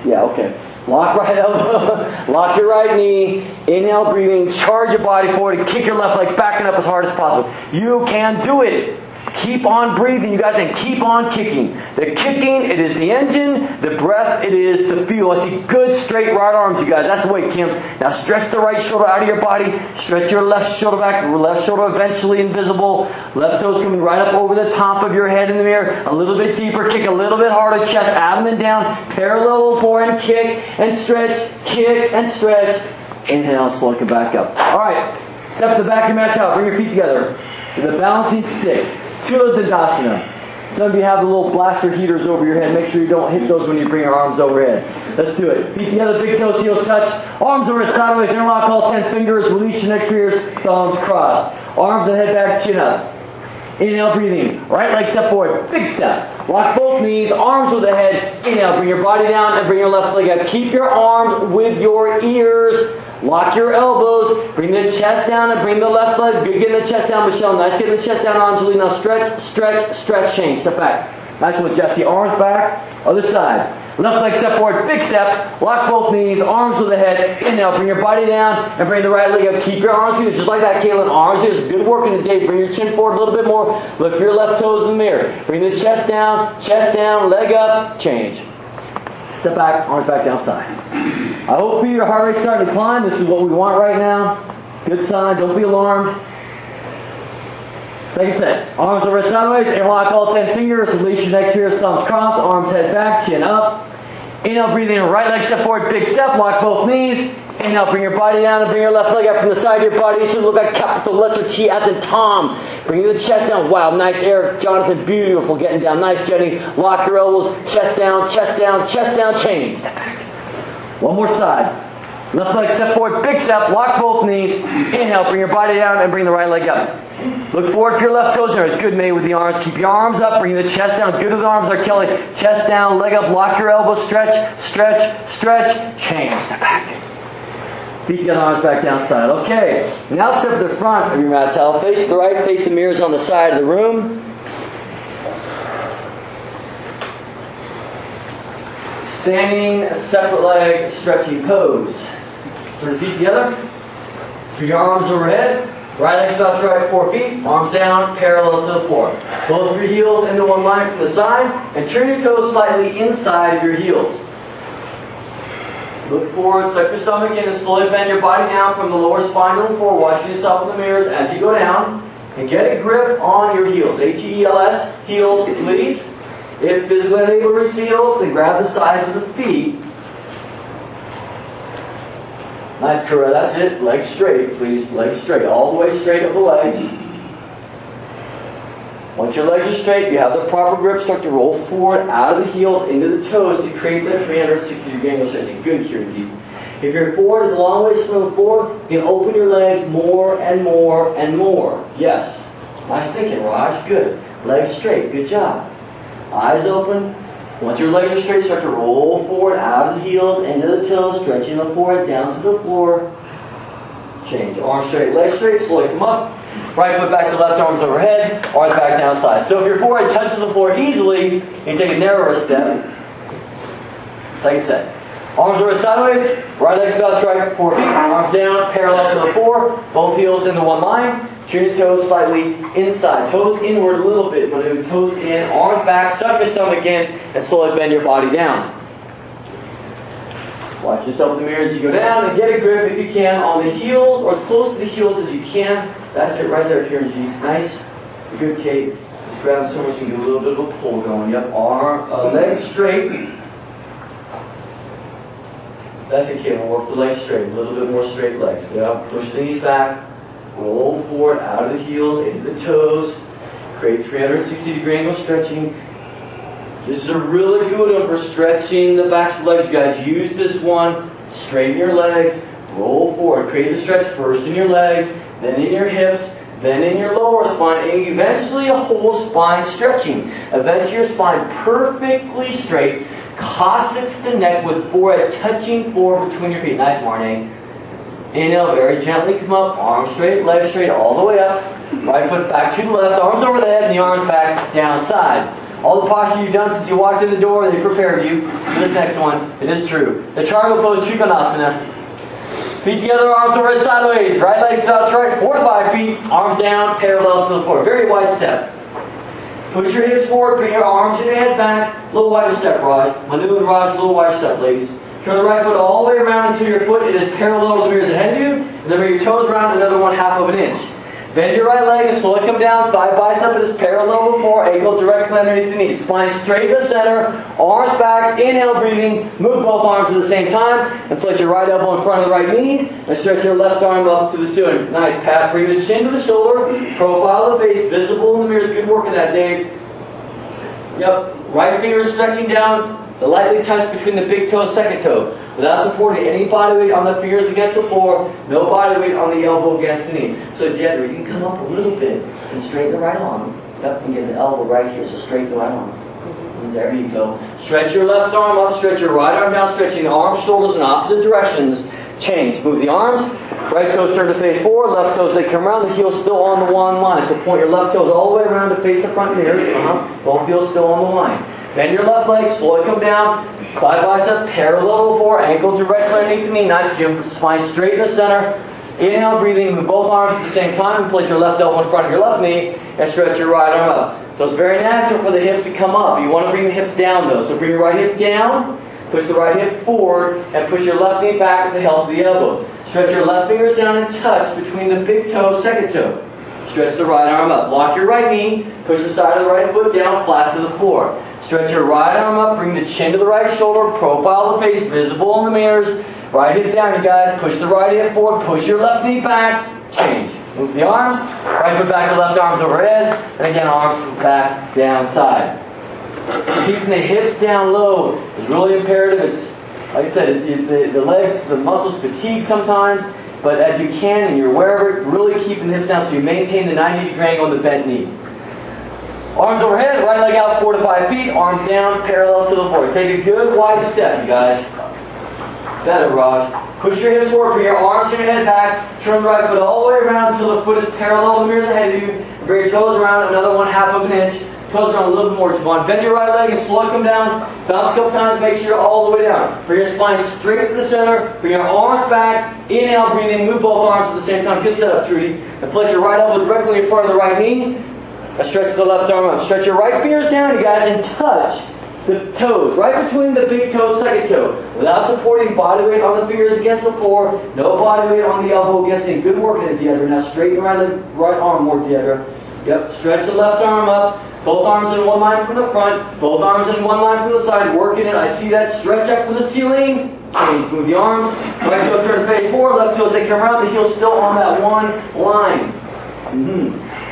Yeah, okay. Lock right elbow, lock your right knee, inhale, breathing, charge your body forward, and kick your left leg back and up as hard as possible. You can do it. Keep on breathing, you guys, and keep on kicking. The kicking, it is the engine. The breath, it is the fuel. I see good straight right arms, you guys. That's the way, Kim. Now stretch the right shoulder out of your body. Stretch your left shoulder back. Left shoulder eventually invisible. Left toes coming right up over the top of your head in the mirror. A little bit deeper. Kick a little bit harder. Chest, abdomen down. Parallel forward and kick and stretch. Kick and stretch. Inhale, slowly come back up. All right. Step to the back of your mat out. Bring your feet together. To the balancing stick. To the Tadasana. Some of you have the little blaster heaters over your head. Make sure you don't hit those when you bring your arms overhead. Let's do it. Feet together, big toes, heels touch. Arms over sideways, interlock all 10 fingers. Release your next fingers, thumbs crossed. Arms and head back, chin up. Inhale, breathing. Right leg step forward. Big step. Lock both knees, arms with the head. Inhale, bring your body down and bring your left leg up. Keep your arms with your ears. Lock your elbows. Bring the chest down and bring the left leg. Good getting the chest down, Michelle. Nice getting the chest down, Anjali. Now stretch, stretch, stretch, change. Step back. Nice one, Jesse. Arms back. Other side. Left leg step forward. Big step. Lock both knees. Arms with the head. Inhale. Bring your body down and bring the right leg up. Keep your arms here. Just like that, Caitlin. Arms here. Good work in the day. Bring your chin forward a little bit more. Look for your left toes in the mirror. Bring the chest down, leg up, change. Step back, arms back down side. I hope your heart rate's starting to climb. This is what we want right now. Good sign. Don't be alarmed. Second set. Arms over sideways. Interlock all 10 fingers. Release your next fingers. Thumbs crossed. Arms head back. Chin up. Inhale, breathe in. Right leg step forward. Big step. Lock both knees. Inhale, bring your body down and bring your left leg up from the side of your body. You should look like capital letter T as in Tom. Bring the chest down. Wow, nice, Eric. Jonathan, beautiful. Getting down. Nice, Jenny. Lock your elbows. Chest down, chest down, chest down. Change. Step back. One more side. Left leg step forward. Big step. Lock both knees. Inhale, bring your body down and bring the right leg up. Look forward for your left toes there. It's good, May, with the arms. Keep your arms up. Bring the chest down. Good with the arms there, Kelly. Chest down, leg up. Lock your elbows. Stretch, stretch, stretch. Change. Step back. Feet get arms back down side. Okay. Now step to the front of your mat towel. Face the right. Face the mirrors on the side of the room. Standing, separate leg, stretchy pose. So the feet together. Through your arms overhead. Right leg stops right, 4 feet. Arms down, parallel to the floor. Both of your heels into one line from the side. And turn your toes slightly inside of your heels. Look forward, suck your stomach in, and slowly bend your body down from the lower spine to the floor. Watch yourself in the mirrors as you go down. And get a grip on your heels. H-E-L-S, heels, please. If physically unable to reach the heels, then grab the sides of the feet. Nice, Kara, that's it. Legs straight, please. Legs straight. All the way straight up the legs. Once your legs are straight, you have the proper grip, start to roll forward out of the heels into the toes to create that 360-degree angle stretching. Good, Kieran. If your forward is a long ways from the floor, you can open your legs more and more and more. Yes. Nice thinking, Raj. Good. Legs straight. Good job. Eyes open. Once your legs are straight, start to roll forward out of the heels into the toes, stretching the forehead down to the floor. Change. Arms straight, legs straight. Slowly come up. Right foot back to left, arms overhead, arms back down side. So if your forehead touches the floor easily, you can take a narrower step. Second set. Arms over sideways, right leg about right, 4 feet, arms down, parallel to the floor, both heels into one line. Turn your toes slightly inside. Toes inward a little bit, but toes in, arms back, suck your stomach in, and slowly bend your body down. Watch yourself in the mirror as you go down, and get a grip, if you can, on the heels, or as close to the heels as you can. That's it right there, Kieran G. Nice. Good, Kate. Just grab somewhere so you can get a little bit of a pull going. Yep, legs straight. That's it, Kate. We'll work the legs straight. A little bit more straight legs. Yep. Push the knees back. Roll forward out of the heels, into the toes. Create 360-degree angle stretching. This is a really good one for stretching the backs of the legs. You guys use this one. Straighten your legs. Roll forward. Create the stretch first in your legs, then in your hips, then in your lower spine, and eventually a whole spine stretching. Eventually your spine perfectly straight. Coccyx to neck with forehead touching floor between your feet. Nice, Marnie. Inhale, very gently come up. Arms straight, legs straight, all the way up. Right foot back to the left, arms over the head, and the arms back down side. All the posture you've done since you walked in the door, they prepared you for this next one. It is true. The triangle pose, Trikonasana. Feet together, arms over sideways. Right leg stops right, 4 to 5 feet. Arms down, parallel to the floor. Very wide step. Push your hips forward, bring your arms and your head back. A little wider step, Raj. Manu and Raj, a little wider step, ladies. Turn the right foot all the way around until your foot is parallel to the mirrors ahead of you. And then bring your toes around another 1/2 of an inch. Bend your right leg and slowly come down. Thigh bicep is parallel before, ankle directly underneath the knee. Spine straight to the center, arms back, inhale, breathing. Move both arms at the same time and place your right elbow in front of the right knee and stretch your left arm up to the ceiling. Nice, Pat. Bring the chin to the shoulder, profile of the face, visible in the mirrors. Good work on that, Dave. Yep. Right finger stretching down. The lightly touch between the big toe and second toe. Without supporting any body weight on the fingers against the floor, no body weight on the elbow against the knee. So together, you can come up a little bit and straighten the right arm. Yep, and get the elbow right here, so straighten the right arm. And there you go. Stretch your left arm up, stretch your right arm down, stretching the arms, shoulders in opposite directions. Change. Move the arms. Right toes turn to face forward. Left toes, they come around. The heels still on the one line. So point your left toes all the way around to face the front mirrors. Both heels still on the line. Bend your left leg, slowly come down. Thigh bicep parallel before, ankle directly underneath the knee. Nice, Jim. Spine straight in the center. Inhale, breathing. Move both arms at the same time. Place your left elbow in front of your left knee and stretch your right arm up. So it's very natural for the hips to come up. You want to bring the hips down though. So bring your right hip down, push the right hip forward, and push your left knee back with the help of the elbow. Stretch your left fingers down and touch between the big toe, second toe. Stretch the right arm up. Lock your right knee. Push the side of the right foot down flat to the floor. Stretch your right arm up. Bring the chin to the right shoulder. Profile the face visible in the mirrors. Right hip down, you guys. Push the right hip forward. Push your left knee back. Change. Move the arms. Right foot back, the left arms overhead. And again, arms back, down, side. Keeping the hips down low is really imperative. It's, like I said, the legs, the muscles fatigue sometimes. But as you can, and you're aware of it, really keeping the hips down so you maintain the 90-degree angle on the bent knee. Arms overhead, right leg out 4 to 5 feet, arms down, parallel to the floor. Take a good wide step, you guys. Better, Raj. Push your hips forward, bring your arms and your head back, turn the right foot all the way around until the foot is parallel to the mirrors ahead of you. Bring your toes around another 1/2 of an inch. Toes around a little bit more. Just bend your right leg and slowly come down. Bounce a couple times, make sure you're all the way down. Bring your spine straight to the center. Bring your arms back. Inhale, breathing. Move both arms at the same time. Good setup, Trudy. And place your right elbow directly in front of the right knee. And stretch the left arm up. Stretch your right fingers down, you guys, and touch the toes. Right between the big toe, second toe. Without supporting body weight on the fingers against the floor. No body weight on the elbow against it. Good work in it, Deidre. Now straighten right arm more, Deidre. Yep. Stretch the left arm up. Both arms in one line from the front. Both arms in one line from the side. Working it. I see that stretch up to the ceiling. Change. Move the arms. Right toe turn to face forward. Left toe they come around. The heel's still on that one line.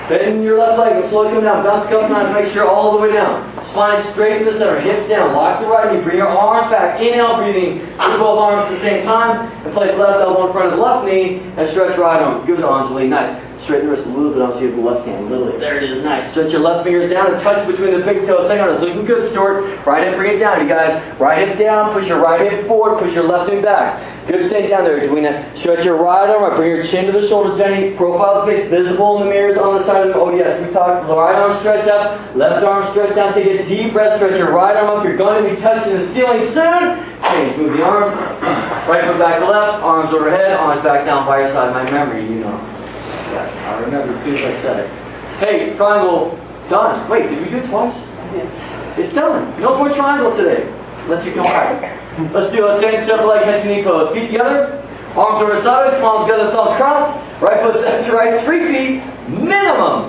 Bend your left leg and slowly come down. Bounce a couple times. Make sure you're all the way down. Spine straight to the center. Hips down. Lock the right knee. Bring your arms back. Inhale, breathing. Move both arms at the same time. And place left elbow in front of the left knee. And stretch right arm. Good, Anjali. Nice. Straighten the wrist a little bit onto your left hand. Literally. There it is. Nice. Stretch your left fingers down and touch between the big toes. Hang on. It's looking good, Stuart. Right hip, bring it down, you guys. Right hip down. Push your right hip forward. Push your left knee back. Good stay down there doing that. Stretch your right arm. Bring your chin to the shoulder, Jenny. Profile the face visible in the mirrors on the side of the... Oh, yes. We talked. The right arm stretch up. Left arm stretch down. Take a deep breath. Stretch your right arm up. You're going to be touching the ceiling soon. Change. Move the arms. Right foot back to left. Arms overhead. Arms back down by your side. My memory, you know. Yes, I remember as soon as I said it. Hey, triangle, done. Wait, did we do it twice? It's done. No more triangle today. Unless you come back. Let's do a standing separate leg, head to knee pose. Feet together, arms over the sides, palms together, thumbs crossed. Right foot step to right, 3 feet, minimum.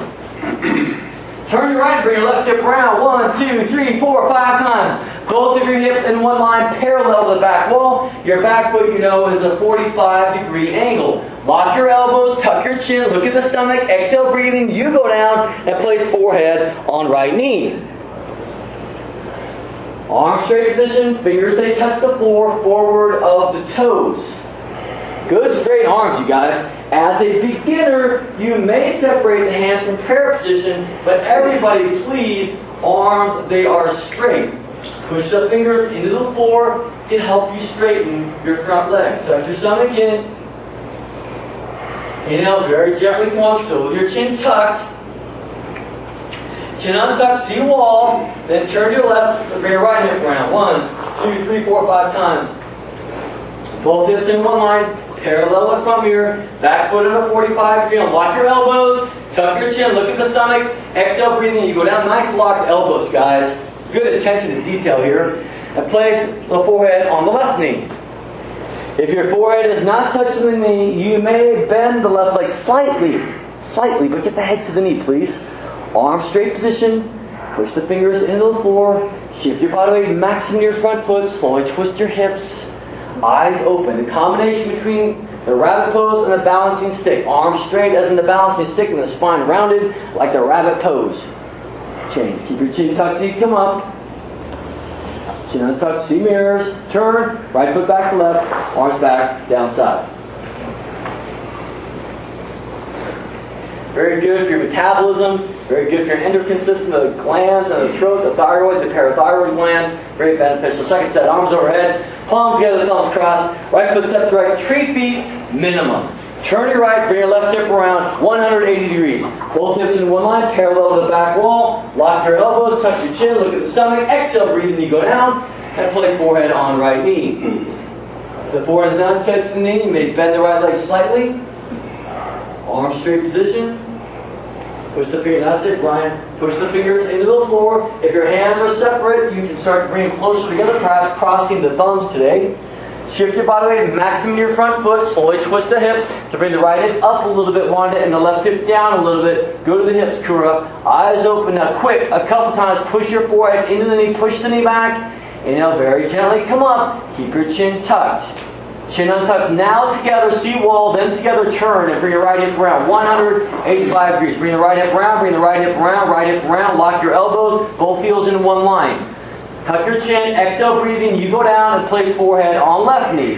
Turn your right, bring your left hip around. 1, 2, 3, 4, 5 times. Both of your hips in one line, parallel to the back wall. Your back foot, you know, is a 45-degree angle. Lock your elbows, tuck your chin, look at the stomach, exhale breathing, you go down and place forehead on right knee. Arms straight position, fingers they touch the floor, forward of the toes. Good straight arms, you guys. As a beginner, you may separate the hands from prayer position, but everybody, please, arms, they are straight. Push the fingers into the floor to help you straighten your front leg. Suck your stomach in. Inhale, very gently come up, so with your chin tucked. Chin untucked, see the wall. Then turn to your left, bring your right hip around. 1, 2, 3, 4, 5 times. Both hips in one line, parallel with front mirror. Back foot in a 45 degree. Lock your elbows, tuck your chin, look at the stomach. Exhale, breathing. You go down, nice locked elbows, guys. Good attention to detail here. And place the forehead on the left knee. If your forehead is not touching the knee, you may bend the left leg slightly slightly, but get the head to the knee, please. Arm straight position. Push the fingers into the floor. Shift your body weight, maximum your front foot. Slowly twist your hips. Eyes open. The combination between the rabbit pose and the balancing stick. Arms straight as in the balancing stick and the spine rounded like the rabbit pose. Change. Keep your chin tucked so you come up. Chin untucked, see mirrors. Turn. Right foot back to left. Arms back, down side. Very good for your metabolism. Very good for your endocrine system, the glands and the throat, the thyroid, the parathyroid glands. Very beneficial. Second set, arms overhead, palms together, thumbs crossed. Right foot step to right, 3 feet minimum. Turn your right, bring your left hip around 180 degrees. Both hips in one line, parallel to the back wall. Lock your elbows, tuck your chin, look at the stomach. Exhale, breathe, knee go down. And place forehead on right knee. The forehead is not touch the knee. You may bend the right leg slightly. Arm straight position. Push the fingers, that's it, Brian. Push the fingers into the floor. If your hands are separate, you can start to bring them closer together, perhaps crossing the thumbs today. Shift your body weight, maximum your front foot. Slowly twist the hips to bring the right hip up a little bit, Wanda, and the left hip down a little bit. Go to the hips, Kura. Eyes open. Now, quick, a couple times, push your forehead into the knee, push the knee back. Inhale, very gently, come up. Keep your chin tucked. Chin untucks. Now together, see wall, then together turn and bring your right hip around. 185 degrees. Bring the right hip around, bring the right hip around, right hip around. Lock your elbows, both heels in one line. Tuck your chin, exhale, breathing. You go down and place forehead on left knee.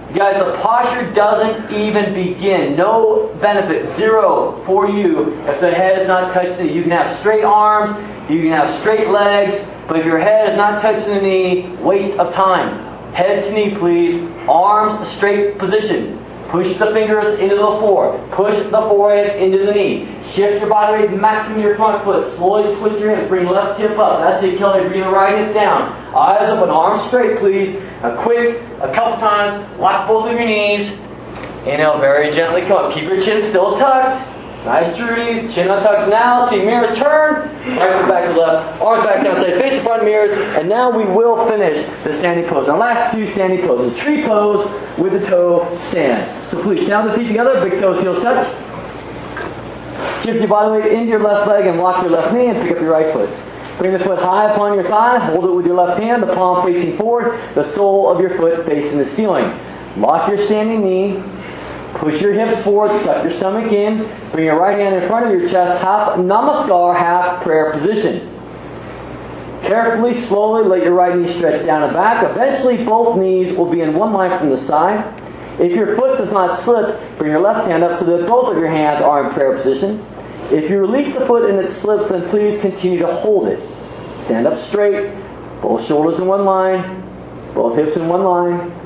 You guys, the posture doesn't even begin. No benefit, zero for you if the head is not touching the knee. You can have straight arms, you can have straight legs, but if your head is not touching the knee, waste of time. Head to knee, please. Arms straight position. Push the fingers into the floor. Push the forehead into the knee. Shift your body weight, maximum your front foot. Slowly twist your hips. Bring left hip up. That's it, Kelly. Bring the right hip down. Eyes open, arms straight, please. A quick, a couple times. Lock both of your knees. Inhale, very gently come up. Keep your chin still tucked. Nice, Trudy. Chin untucked now. See mirrors turn. Right foot back to left. Arms back down. Say face the front mirrors. And now we will finish the standing pose. Our last two standing poses. Tree pose with the toe stand. So please stand the feet together. Big toes, heels touch. Shift your body weight into your left leg and lock your left knee and pick up your right foot. Bring the foot high upon your thigh. Hold it with your left hand. The palm facing forward. The sole of your foot facing the ceiling. Lock your standing knee. Push your hips forward, suck your stomach in. Bring your right hand in front of your chest, half Namaskar, half prayer position. Carefully, slowly, let your right knee stretch down and back. Eventually, both knees will be in one line from the side. If your foot does not slip, bring your left hand up so that both of your hands are in prayer position. If you release the foot and it slips, then please continue to hold it. Stand up straight, both shoulders in one line, both hips in one line.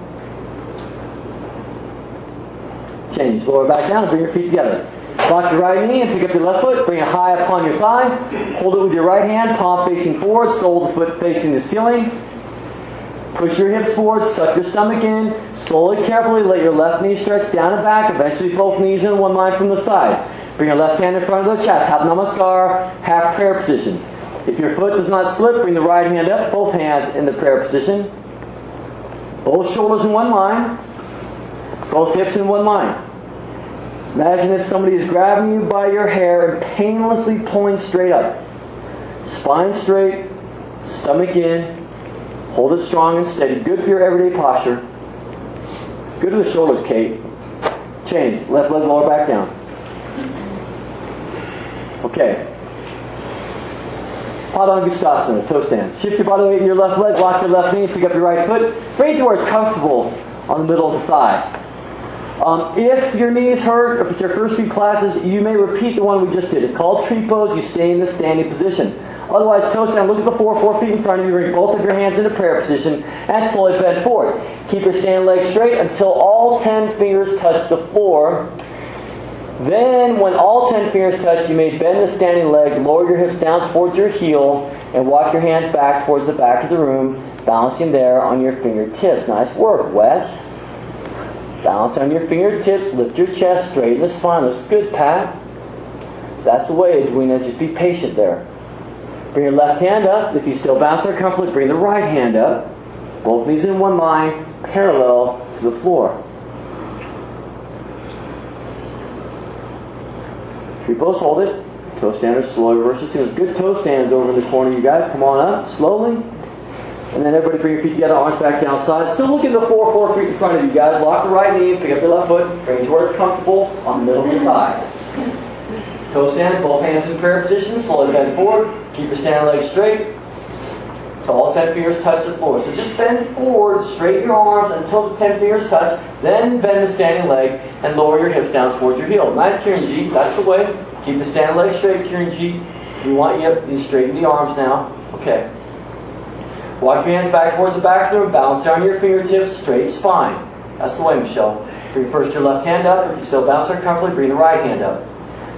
Change. Lower back down and bring your feet together. Lock your right knee and pick up your left foot. Bring it high upon your thigh. Hold it with your right hand, palm facing forward, sole of the foot facing the ceiling. Push your hips forward, suck your stomach in. Slowly, carefully, let your left knee stretch down and back. Eventually, both knees in one line from the side. Bring your left hand in front of the chest. Half Namaskar, half prayer position. If your foot does not slip, bring the right hand up, both hands in the prayer position. Both shoulders in one line. Both hips in one line. Imagine if somebody is grabbing you by your hair and painlessly pulling straight up. Spine straight, stomach in. Hold it strong and steady. Good for your everyday posture. Good to the shoulders, Kate. Change. Left leg lower back down. Okay. Padangusthasana, toe stand. Shift your body weight in your left leg. Lock your left knee. Pick up your right foot. Bring it to where it's comfortable on the middle of the thigh. If your knees hurt, or if it's your first few classes, you may repeat the one we just did. It's called tree pose. You stay in the standing position. Otherwise, toe stand. Look at the floor, 4 feet in front of you. Bring both of your hands into prayer position and slowly bend forward. Keep your standing legs straight until all 10 fingers touch the floor. Then, when all 10 fingers touch, you may bend the standing leg, lower your hips down towards your heel, and walk your hands back towards the back of the room, balancing there on your fingertips. Nice work, Wes. Balance on your fingertips, lift your chest, straighten the spine. Looks good, Pat. That's the way, Edwina. Just be patient there. Bring your left hand up. If you still bounce there comfortably, bring the right hand up. Both knees in one line, parallel to the floor. Repose, hold it. Toe standers, slowly reverse the singles. Good toe stands over in the corner, you guys. Come on up, slowly. And then everybody bring your feet together, arms back down side. Still looking at the 4 feet in front of you guys. Lock the right knee, pick up your left foot, bring it to where it's comfortable on the middle of your thigh. Toe stand, both hands in prayer position, slowly bend forward. Keep your standing legs straight. So all 10 fingers touch the floor. So just bend forward, straighten your arms until the 10 fingers touch. Then bend the standing leg and lower your hips down towards your heel. Nice Kirinji, that's the way. Keep the standing leg straight, Kirinji. We want you to straighten the arms now. Okay. Walk your hands back towards the back of the room. Bounce down your fingertips, straight spine. That's the way, Michelle. Bring first your left hand up. If you still bounce there comfortably, bring the right hand up.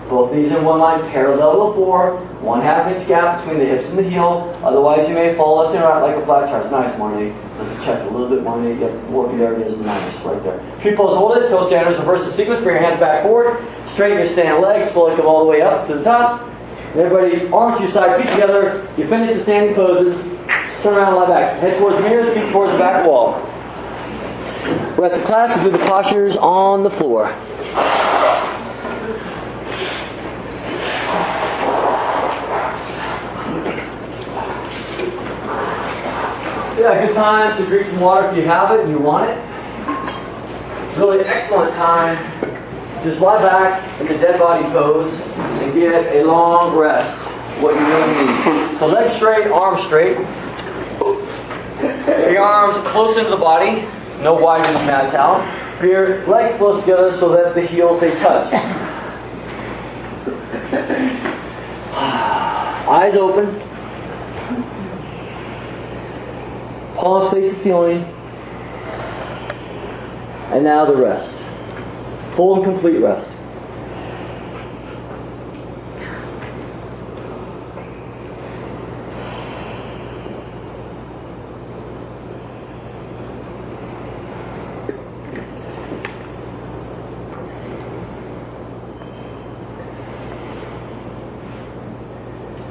Both knees in one line, parallel to the floor. 1/2 inch gap between the hips and the heel. Otherwise, you may fall left and right like a flat tire. It's nice, Marnie. Let's check a little bit, Marnie. Yep, working there it is. Nice, right there. Pupils, hold it. Toe standers, reverse the sequence. Bring your hands back forward. Straighten your standing legs. Slowly come all the way up to the top. And everybody, arms to your side, feet together. You finish the standing poses. Turn around and lie back. Head towards the mirrors, feet towards the back wall. Rest of class, we'll do the postures on the floor. Yeah, good time to drink some water if you have it and you want it. Really excellent time. Just lie back in the dead body pose and get a long rest. What you really need. So legs straight, arms straight. Your arms close into the body. No widening the mat towel. Your legs close together so that the heels they touch. Eyes open. Palms face the ceiling. And now the rest. Full and complete rest.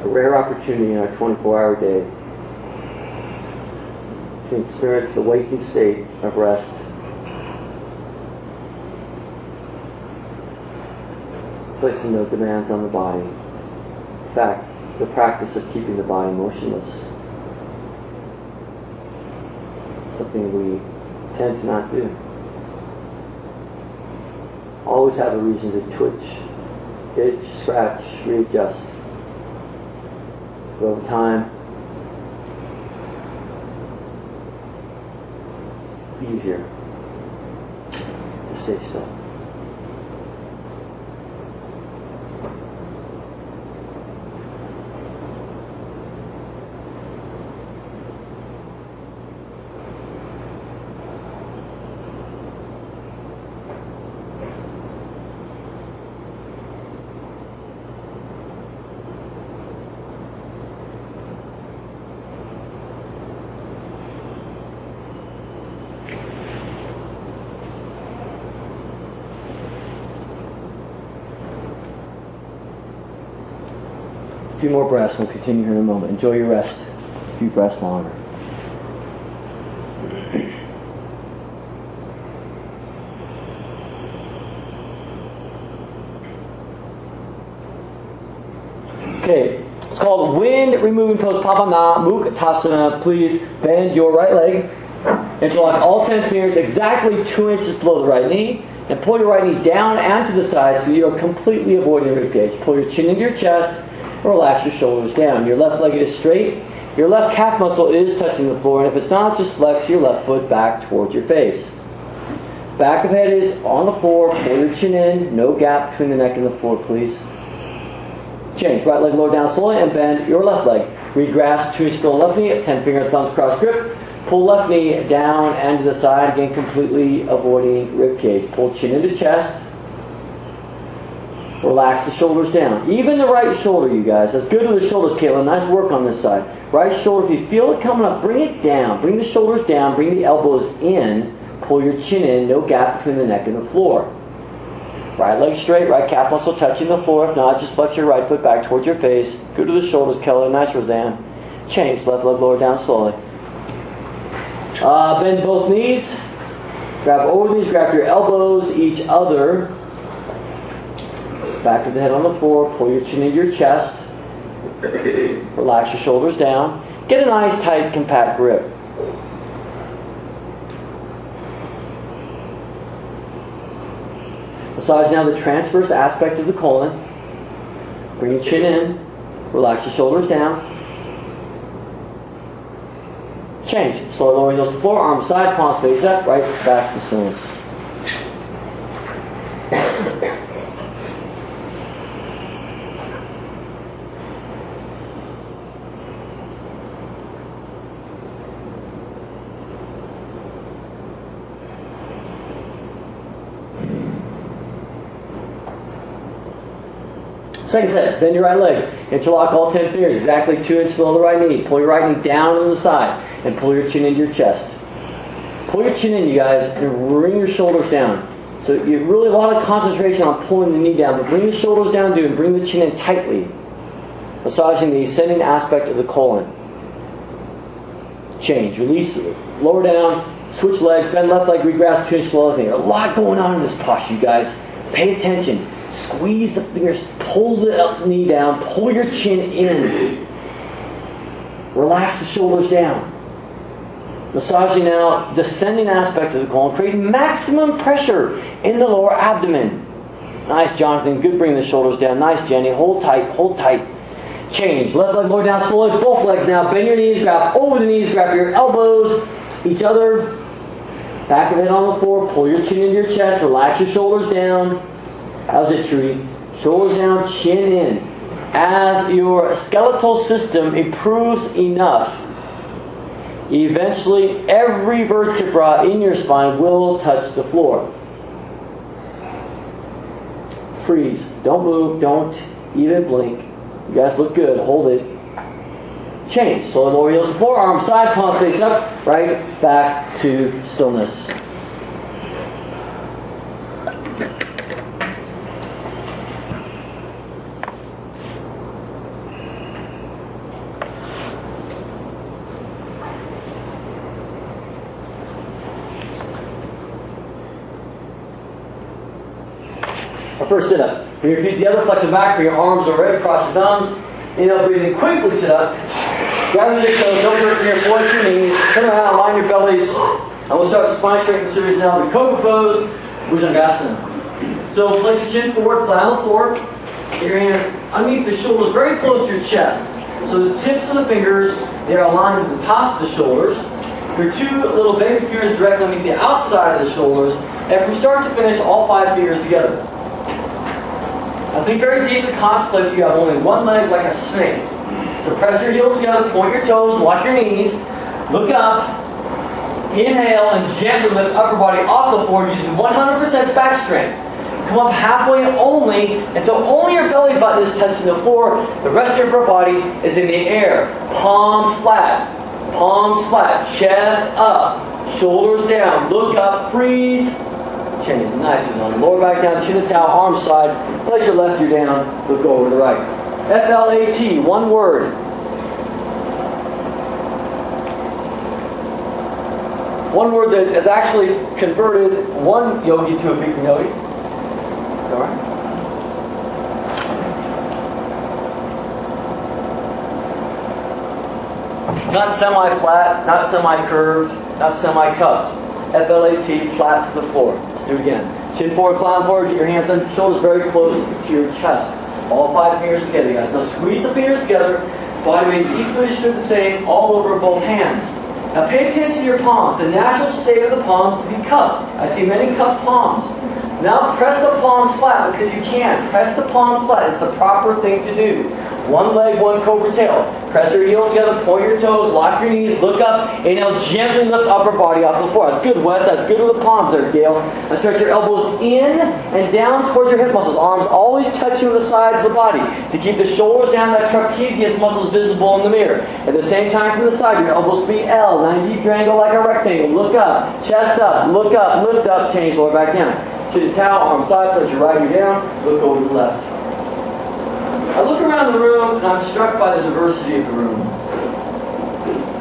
A rare opportunity in our 24-hour day to experience the waking state of rest. Placing no demands on the body. In fact, the practice of keeping the body motionless. Something we tend to not do. Always have a reason to twitch, itch, scratch, readjust. But over time, easier to stay still. A few more breaths. We'll continue here in a moment. Enjoy your rest. A few breaths longer. Okay, it's called wind removing pose, Pavana Muktasana. Please bend your right leg and lock all 10 fingers exactly 2 inches below the right knee, and pull your right knee down and to the side so you are completely avoiding the ribcage. Pull your chin into your chest. Relax your shoulders down. Your left leg is straight. Your left calf muscle is touching the floor, and if it's not, just flex your left foot back towards your face. Back of head is on the floor. Pull your chin in. No gap between the neck and the floor, please. Change. Right leg lower down slowly and bend your left leg. Regrasp 2 inches below left knee. 10 finger thumbs cross grip. Pull left knee down and to the side. Again, completely avoiding ribcage. Pull chin into chest. Relax the shoulders down. Even the right shoulder, you guys. That's good with the shoulders, Caitlin. Nice work on this side. Right shoulder, if you feel it coming up, bring it down. Bring the shoulders down. Bring the elbows in. Pull your chin in. No gap between the neck and the floor. Right leg straight. Right calf muscle touching the floor. If not, just flex your right foot back towards your face. Good to the shoulders, Kelly. Nice, Roseanne. Change. Left leg lower down slowly. Bend both knees. Grab over these. Grab your elbows each other. Back of the head on the floor. Pull your chin into your chest. Relax your shoulders down. Get a nice, tight, compact grip. Massage now the transverse aspect of the colon. Bring your chin in. Relax your shoulders down. Change. Slowly lower heels to the floor. Arms side. Palms face up. Right back to stillness. Second set, bend your right leg. Interlock all 10 fingers, exactly 2 inches below the right knee. Pull your right knee down to the side and pull your chin into your chest. Pull your chin in, you guys, and bring your shoulders down. So you really a lot of concentration on pulling the knee down, but bring your shoulders down, dude, and bring the chin in tightly. Massaging the ascending aspect of the colon. Change, release it. Lower down, switch legs, bend left leg, regrasp 2 inches below the finger. A lot going on in this posture, you guys. Pay attention. Squeeze the fingers, pull the knee down, pull your chin in. Relax the shoulders down. Massaging now descending aspect of the colon, creating maximum pressure in the lower abdomen. Nice, Jonathan. Good bringing the shoulders down. Nice, Jenny. Hold tight, hold tight. Change. Left leg lower down slowly. Both legs now. Bend your knees, grab over the knees, grab your elbows, each other. Back of the head on the floor. Pull your chin into your chest. Relax your shoulders down. How's it, Trudy? Shoulders down, chin in. As your skeletal system improves enough, eventually every vertebra in your spine will touch the floor. Freeze. Don't move. Don't even blink. You guys look good. Hold it. Change. Slowly lower heels to the floor. Arms side. Palms face up. Right back to stillness. First sit up. Bring your feet together, flex them back, bring your arms overhead, across your thumbs. Inhale, breathing quickly, sit up. Gather your toes, don't hurt your foot, your knees. Turn around, line your bellies. And we'll start the spine straightening series now. The Cobra pose, Bhujangasana. So place your chin forward, flat on the floor. Get your hands underneath the shoulders, very close to your chest. So the tips of the fingers, they are aligned with the tops of the shoulders. Your 2 little baby fingers directly underneath the outside of the shoulders. And from start to finish, all 5 fingers together. Now think very deep and contemplate that you have only one leg like a snake. So press your heels together, point your toes, lock your knees, look up, inhale, and gently lift upper body off the floor using 100% back strength. Come up halfway only, until only your belly button is touching the floor. The rest of your body is in the air. Palms flat, chest up, shoulders down, look up, freeze. Change. Nice. On the lower back down, chin to towel, arms side. Place your left ear down. Look over to the right. FLAT. One word. One word that has actually converted one yogi to a Bikram yogi. All right. Not semi-flat, not semi-curved, not semi-cupped. FLAT, flat to the floor. Let's do it again. Chin forward, climb forward, get your hands on the shoulders very close to your chest. All 5 fingers together, guys. Now squeeze the fingers together. Body weight equally distributed the same all over both hands. Now pay attention to your palms. The natural state of the palms to be cupped. I see many cupped palms. Now press the palms flat because you can. Press the palms flat. It's the proper thing to do. One leg, one cobra tail. Press your heels together, point your toes, lock your knees, look up, and now gently lift upper body off the floor. That's good, Wes. That's good with the palms there, Gail. Now stretch your elbows in and down towards your hip muscles. Arms always touching the sides of the body. To keep the shoulders down, that trapezius muscle is visible in the mirror. At the same time from the side, your elbows be L, 90 triangle like a rectangle. Look up, chest up, look up, lift up, change, lower back down. Chin to towel, arm side, place your right ear down, look over to the left. I look around the room and I'm struck by the diversity of the room.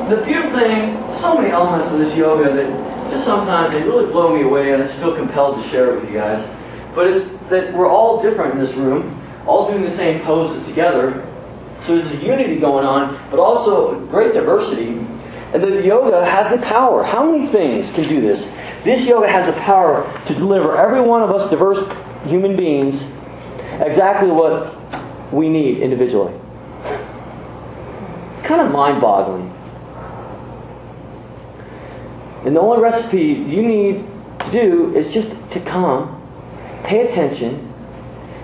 The beautiful thing, so many elements of this yoga that just sometimes they really blow me away and I just feel compelled to share it with you guys. but it's that we're all different in this room, all doing the same poses together. So there's a unity going on, but also great diversity. And the yoga has the power. How many things can do this? This yoga has the power to deliver every one of us diverse human beings exactly what we need individually. It's kind of mind-boggling. And the only recipe you need to do is just to come, pay attention,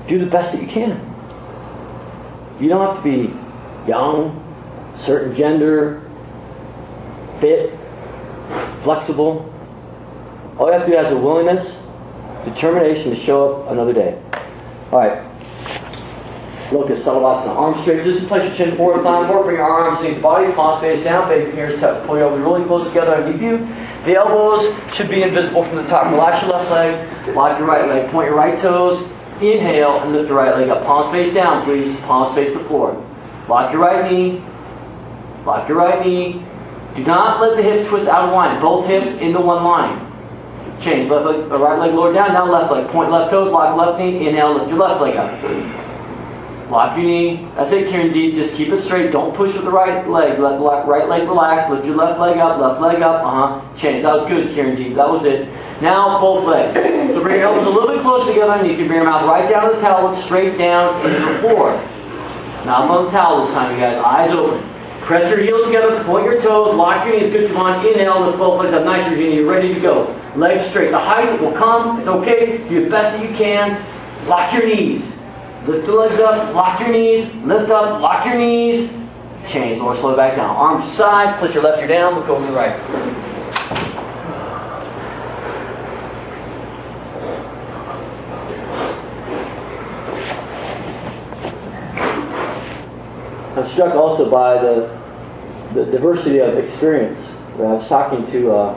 do the best that you can. You don't have to be young, certain gender, fit, flexible. All you have to do is a willingness, determination to show up another day. Alright. Locust, Tadasana, arms straight. Just place your chin forward, climb forward, bring your arms underneath the body, palms face down, baby fingers touch. Pull your elbows really close together underneath you. The elbows should be invisible from the top. Relax your left leg, lock your right leg, point your right toes, inhale, and lift your right leg up. Palms face down, please. Palms face the floor. Lock your right knee. Lock your right knee. Do not let the hips twist out of line. Both hips into one line. Change. Left leg, right leg lower down. Now left leg. Point left toes. Lock left knee. Inhale. Lift your left leg up. Lock your knee. That's it, Kieran D. Just keep it straight. Don't push with the right leg. Let the right leg relax. Lift your left leg up. Left leg up. Change. That was good, Kieran D. That was it. Now both legs. So bring your elbows a little bit closer together. And you can bring your mouth right down to the towel. Look straight down into the floor. Now I'm on the towel this time, you guys. Eyes open. Press your heels together, point your toes, lock your knees. Good, come on. Inhale, lift both legs up. Nice, Virginia. You're ready to go. Legs straight. The height will come. It's okay. Do the best that you can. Lock your knees. Lift your legs up. Lock your knees. Lift up. Lock your knees. Change. Lower, slow back down. Arms to side. Place your left ear down. Look over to the right. I'm struck also by the diversity of experience. I was talking to, I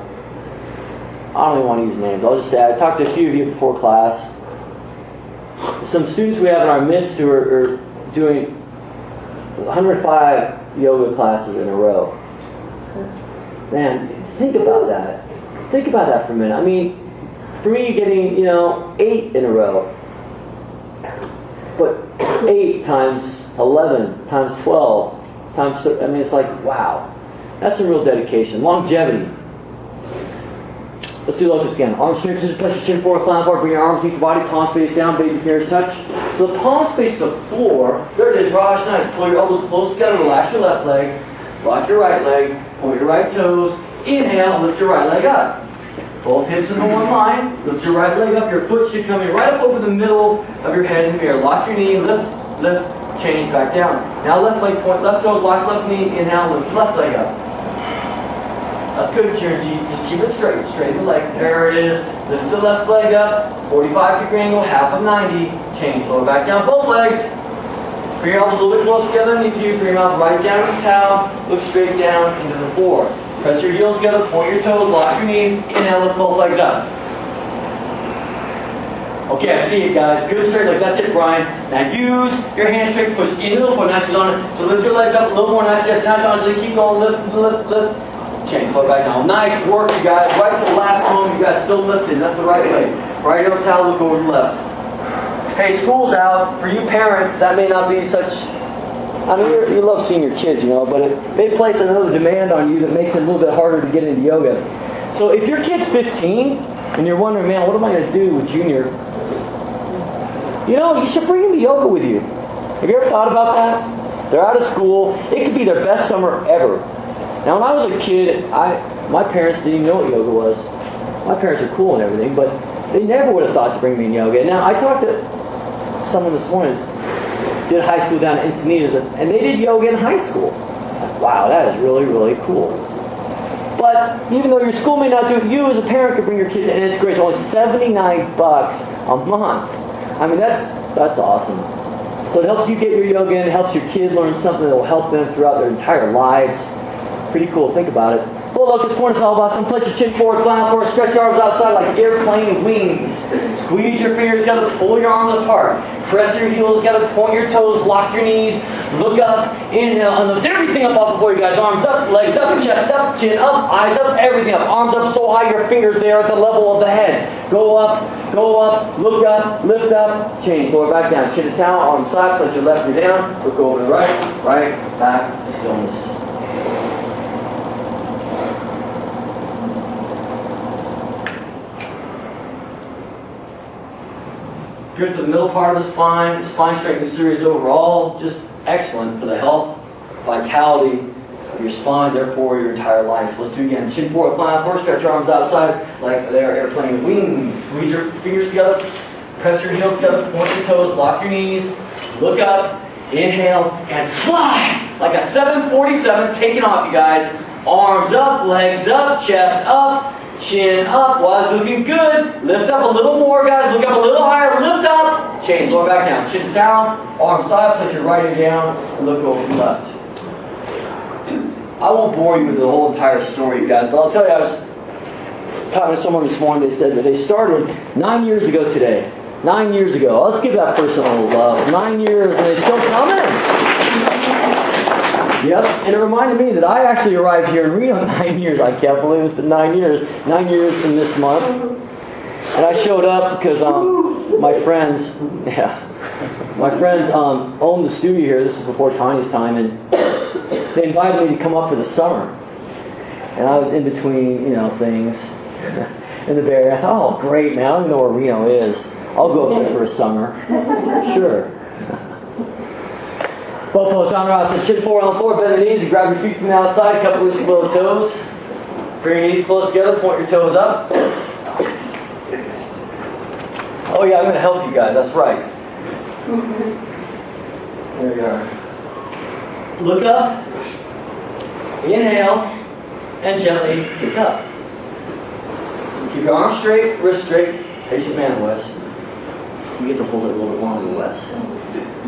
don't even want to use names, I'll just say, I talked to a few of you before class. Some students we have in our midst who are doing 105 yoga classes in a row. Man, think about that. Think about that for a minute. I mean, for me, getting, 8 in a row. But 8 times 11 times 12 times, it's like, wow. That's some real dedication. Longevity. Let's do locust again. Arms straight, just push your chin forward, climb forward, bring your arms deep, your body, palms face down, baby fingers touch. So the palms face the floor. There it is, Raj, nice. Pull your elbows close together, relax your left leg, lock your right leg, point your right toes, inhale, lift your right leg up. Both hips in one line, lift your right leg up, your foot should come in right up over the middle of your head and mirror. Lock your knee, lift, change back down. Now left leg, point left toes, lock left knee, inhale, lift left leg up. That's good, Kieran G. Just keep it straight. Straighten the leg. There it is. Lift the left leg up. 45-degree angle, half of 90. Change. Lower back down both legs. Bring your elbows a little bit close together underneath you. Bring your mouth right down to the towel. Look straight down into the floor. Press your heels together. Point your toes. Lock your knees. Inhale. Lift both legs up. Okay, I see it, guys. Good straight legs. That's it, Brian. Now use your hand straight. Push into the floor. Nice on it. So lift your legs up a little more. Nice. Yes, nice on it. Keep going. Lift. Change, slow back down. Nice work, you guys. Right to the last one, you guys still lifting. That's the right leg. Right on the towel, look over to the left. Hey, school's out. For you parents, that may not be such... you love seeing your kids, but it may place another demand on you that makes it a little bit harder to get into yoga. So if your kid's 15, and you're wondering, man, what am I going to do with Junior? You should bring him to yoga with you. Have you ever thought about that? They're out of school. It could be their best summer ever. Now, when I was a kid, my parents didn't even know what yoga was. My parents are cool and everything, but they never would have thought to bring me in yoga. Now, I talked to someone this morning who did high school down in Encinitas, and they did yoga in high school. Wow, that is really, really cool. But even though your school may not do it, you as a parent could bring your kids in, and it's great. It's only $79 a month. That's awesome. So it helps you get your yoga in, it helps your kid learn something that will help them throughout their entire lives. Pretty cool. Think about it. Full locust, corner salvation. Place your chin forward, flat forward. Stretch your arms outside like airplane wings. Squeeze your fingers together. Pull your arms apart. Press your heels together. Point your toes. Lock your knees. Look up. Inhale. And lift everything up off before you guys. Arms up, legs up, chest up, chin up, eyes up, everything up. Arms up so high your fingers there at the level of the head. Go up, look up, lift up, change. Lower back down. Chin to towel, arms side. Place your left knee down. Look over to the right, back to stillness. Good for the middle part of the spine strengthening series overall, just excellent for the health, vitality of your spine, therefore your entire life. Let's do it again. Chin forward, flat forward, stretch your arms outside like they're airplane wings. Squeeze your fingers together, press your heels together, point your toes, lock your knees, look up, inhale, and fly like a 747 taking off, you guys. Arms up, legs up, chest up, chin up, while it's looking good. Lift up a little more, guys. Look up a little higher. Lift up. Change. Lower back down. Chin down. Arm side. Place your right hand down. And look over to the left. I won't bore you with the whole entire story, you guys. But I'll tell you, I was talking to someone this morning. They said that they started 9 years ago today. 9 years ago. Let's give that person a little love. 9 years, and it's still coming. Yep, and it reminded me that I actually arrived here in Reno 9 years. I can't believe it's been 9 years. 9 years in this month. And I showed up because my friends owned the studio here. This is before Tanya's time, and they invited me to come up for the summer. And I was in between, things in the Bay Area. I thought, oh, great, man, I don't even know where Reno is. I'll go up there for a summer. Sure. Both toes down around, so chin forward on the floor, bend the knees, and grab your feet from the outside, cup loose below the toes. Bring your knees close together, point your toes up. Oh yeah, I'm going to help you guys, that's right. There we are. Look up, inhale, and gently kick up. Keep your arms straight, wrist straight, patient man, Wes. You get to hold it a little bit longer, Wes.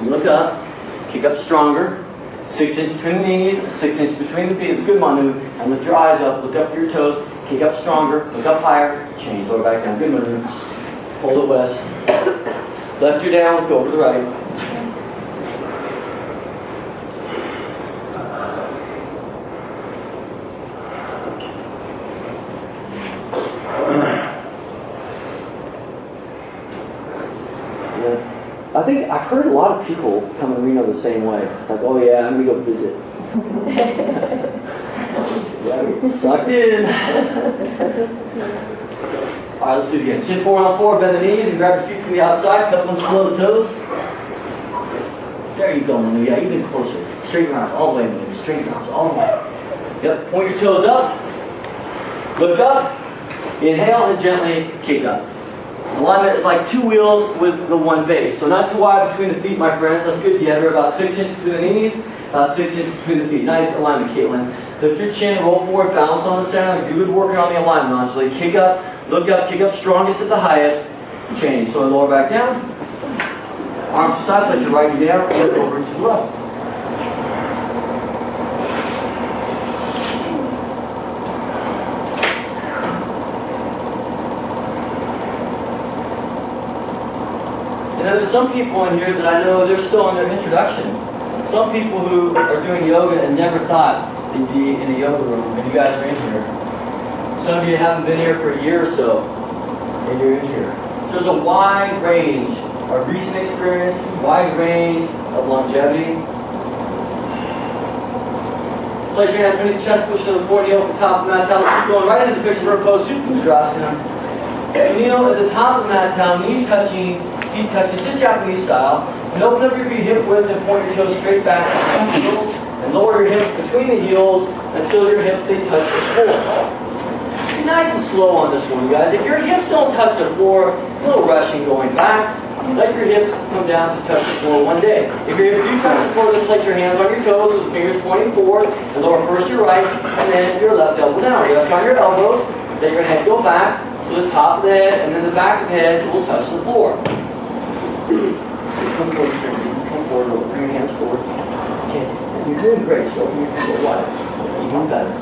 Look up. Kick up stronger. 6 inches between the knees, 6 inches between the feet. It's good, Manu. And lift your eyes up, look up to your toes, kick up stronger, look up higher, change, lower back down. Good, Manu. Hold it, Wes. Left you down, go over to the right. I think I've heard a lot of people come to Reno the same way. It's like, oh yeah, I'm going to go visit. Yeah, get sucked in. Alright, let's do it again. Chin forward on the floor, bend the knees, and grab your feet from the outside. Cup ones below the toes. There you go, Manu. Yeah, even closer. Straighten your arms all the way, Manu. Straighten your arms all the way. Yep, point your toes up. Look up. Inhale and gently kick up. Alignment is like two wheels with the one base. So not too wide between the feet, my friends. That's good together. About 6 inches between the knees, about 6 inches between the feet. Nice alignment, Caitlin. Lift your chin, roll forward, balance on the center. Good working on the alignment, honestly. Kick up, look up, kick up strongest at the highest. Change. So lower back down. Arms to side, place your right knee down, and over to the left. And then there's some people in here that I know they're still in their introduction. Some people who are doing yoga and never thought they'd be in a yoga room, and you guys are in here. Some of you haven't been here for a year or so, and you're in here. So there's a wide range of recent experience, wide range of longevity. Place your hands underneath the chest, push to the floor, kneel at the top of the mat towel. Keep going right into the fixed vertical pose, Supindrasana. So kneel at the top of the mat towel, knees touching, feet touching, sit Japanese style, and open up your feet hip width and point your toes straight back to the heels, and lower your hips between the heels until your hips they touch the floor. Be nice and slow on this one, guys. If your hips don't touch the floor, a little rushing going back. Let your hips come down to touch the floor one day. If your hips do touch the floor, then place your hands on your toes with the fingers pointing forward, and lower first your right, and then your left elbow down. Rest on your elbows, let your head go back to the top of the head, and then the back of the head will touch the floor. Come forward, come forward, bring your hands forward. Okay, you're doing great, so open your feet a little wide. You're doing better.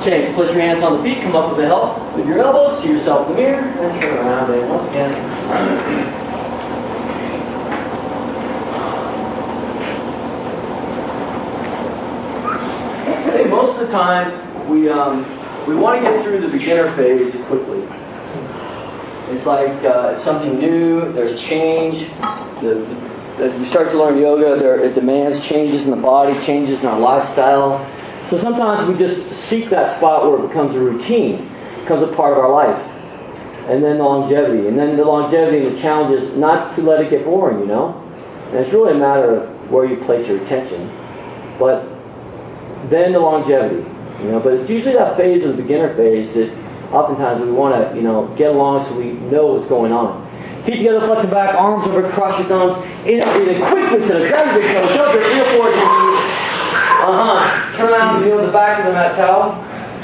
Change. Place your hands on the feet. Come up with the help with your elbows. See yourself in the mirror. And turn around. And once again. Okay, most of the time, we want to get through the beginner phase quickly. It's like it's something new. There's change. As we start to learn yoga, it demands changes in the body, changes in our lifestyle. So sometimes we just seek that spot where it becomes a routine, becomes a part of our life. And then the longevity. And then the longevity and the challenge is not to let it get boring, you know? And it's really a matter of where you place your attention. But then the longevity, you know? But it's usually that phase of the beginner phase that oftentimes we want to, get along so we know what's going on. Feet together, flex them back, arms over, cross your thumbs. In, breathing quickly, so grab your big toes, jump your heel forward to your knees. Turn around, kneel to the back of the mat towel.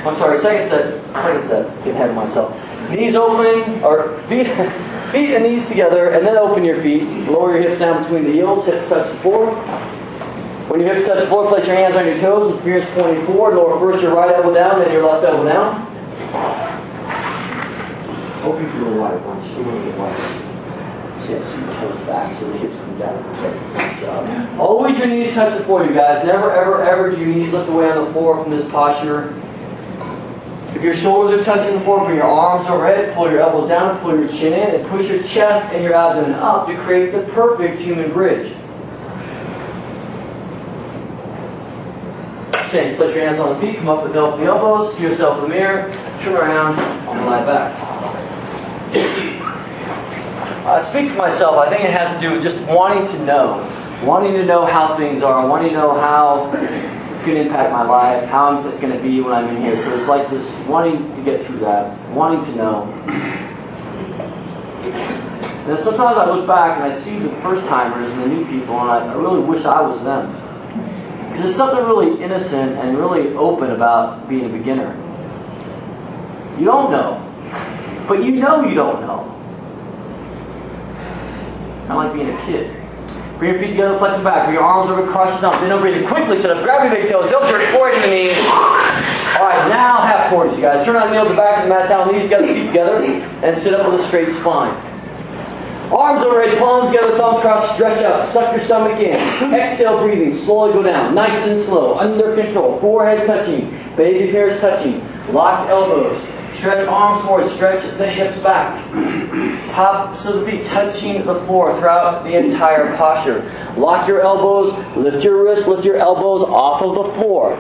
I'm sorry, second set. Get ahead of myself. Knees open, or feet and knees together, and then open your feet. Lower your hips down between the heels, hips touch the floor. When your hips touch the floor, place your hands on your toes, with fingers pointing forward. Lower first your right elbow down, then your left elbow down. Hope you feel a light bunch. A little bit lighter. See your toes back so the hips come down. Good job. Always your knees touch the floor, you guys. Never, ever, ever do your knees lift away on the floor from this posture. If your shoulders are touching the floor, bring your arms overhead, pull your elbows down, pull your chin in, and push your chest and your abdomen up to create the perfect human bridge. Change. Place your hands on the feet, come up with the elbows, see yourself in the mirror, turn around, and lie back. Speak for myself, I think it has to do with just wanting to know how things are, wanting to know how it's going to impact my life, how it's going to be when I'm in here. So it's like this wanting to get through that, wanting to know. And then sometimes I look back and I see the first timers and the new people, and I really wish I was them. Because there's something really innocent and really open about being a beginner. You don't know, but you know you don't know. Kind of like being a kid. Bring your feet together, flex them back. Bring your arms over, cross your thumbs. Then over breathing quickly. Sit up, grab your big toes. Don't turn forward in the knees. Alright, now half towards you guys. Turn on, kneel to the back of the mat towel, knees together, feet together, and sit up with a straight spine. Arms overhead, palms together, thumbs crossed, stretch out. Suck your stomach in. Exhale, breathing. Slowly go down. Nice and slow. Under control. Forehead touching. Baby hairs touching. Lock elbows. Stretch arms forward. Stretch the hips back. Tops of the feet touching the floor throughout the entire posture. Lock your elbows. Lift your wrists. Lift your elbows off of the floor.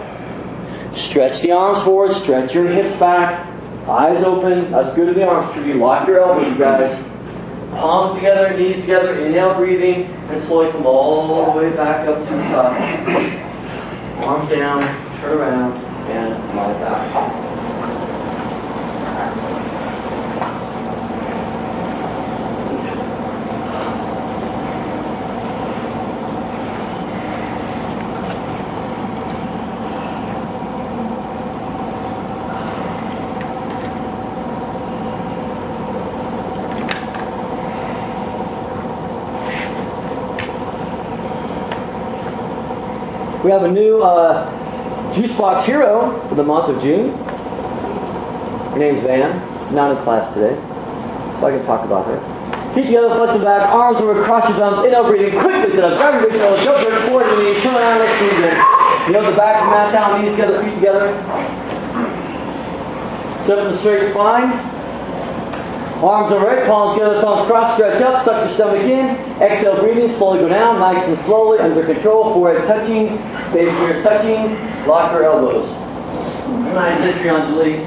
Stretch the arms forward. Stretch your hips back. Eyes open. That's good to the arms. Should be lock your elbows, you guys. Palms together, knees together, inhale, breathing, and slowly come all the way back up to the top. Arms down, turn around, and lie back. We have a new Juice Box hero for the month of June. Her name's Van. Not in class today, so I can talk about her. Feet together, flex them back, arms over, cross your thumbs, inhale, breathing quickly, sit up, grab your big toes, jump your forward to the knees, turn around, let's move in. Kneel the back of the mat down, knees together, feet together. Sit up with a straight spine. Arms overhead, palms together, thumbs crossed, stretch up, suck your stomach in. Exhale, breathing, slowly go down, nice and slowly, under control, forehead touching, baby ears touching, lock your elbows. Nice entry undulate.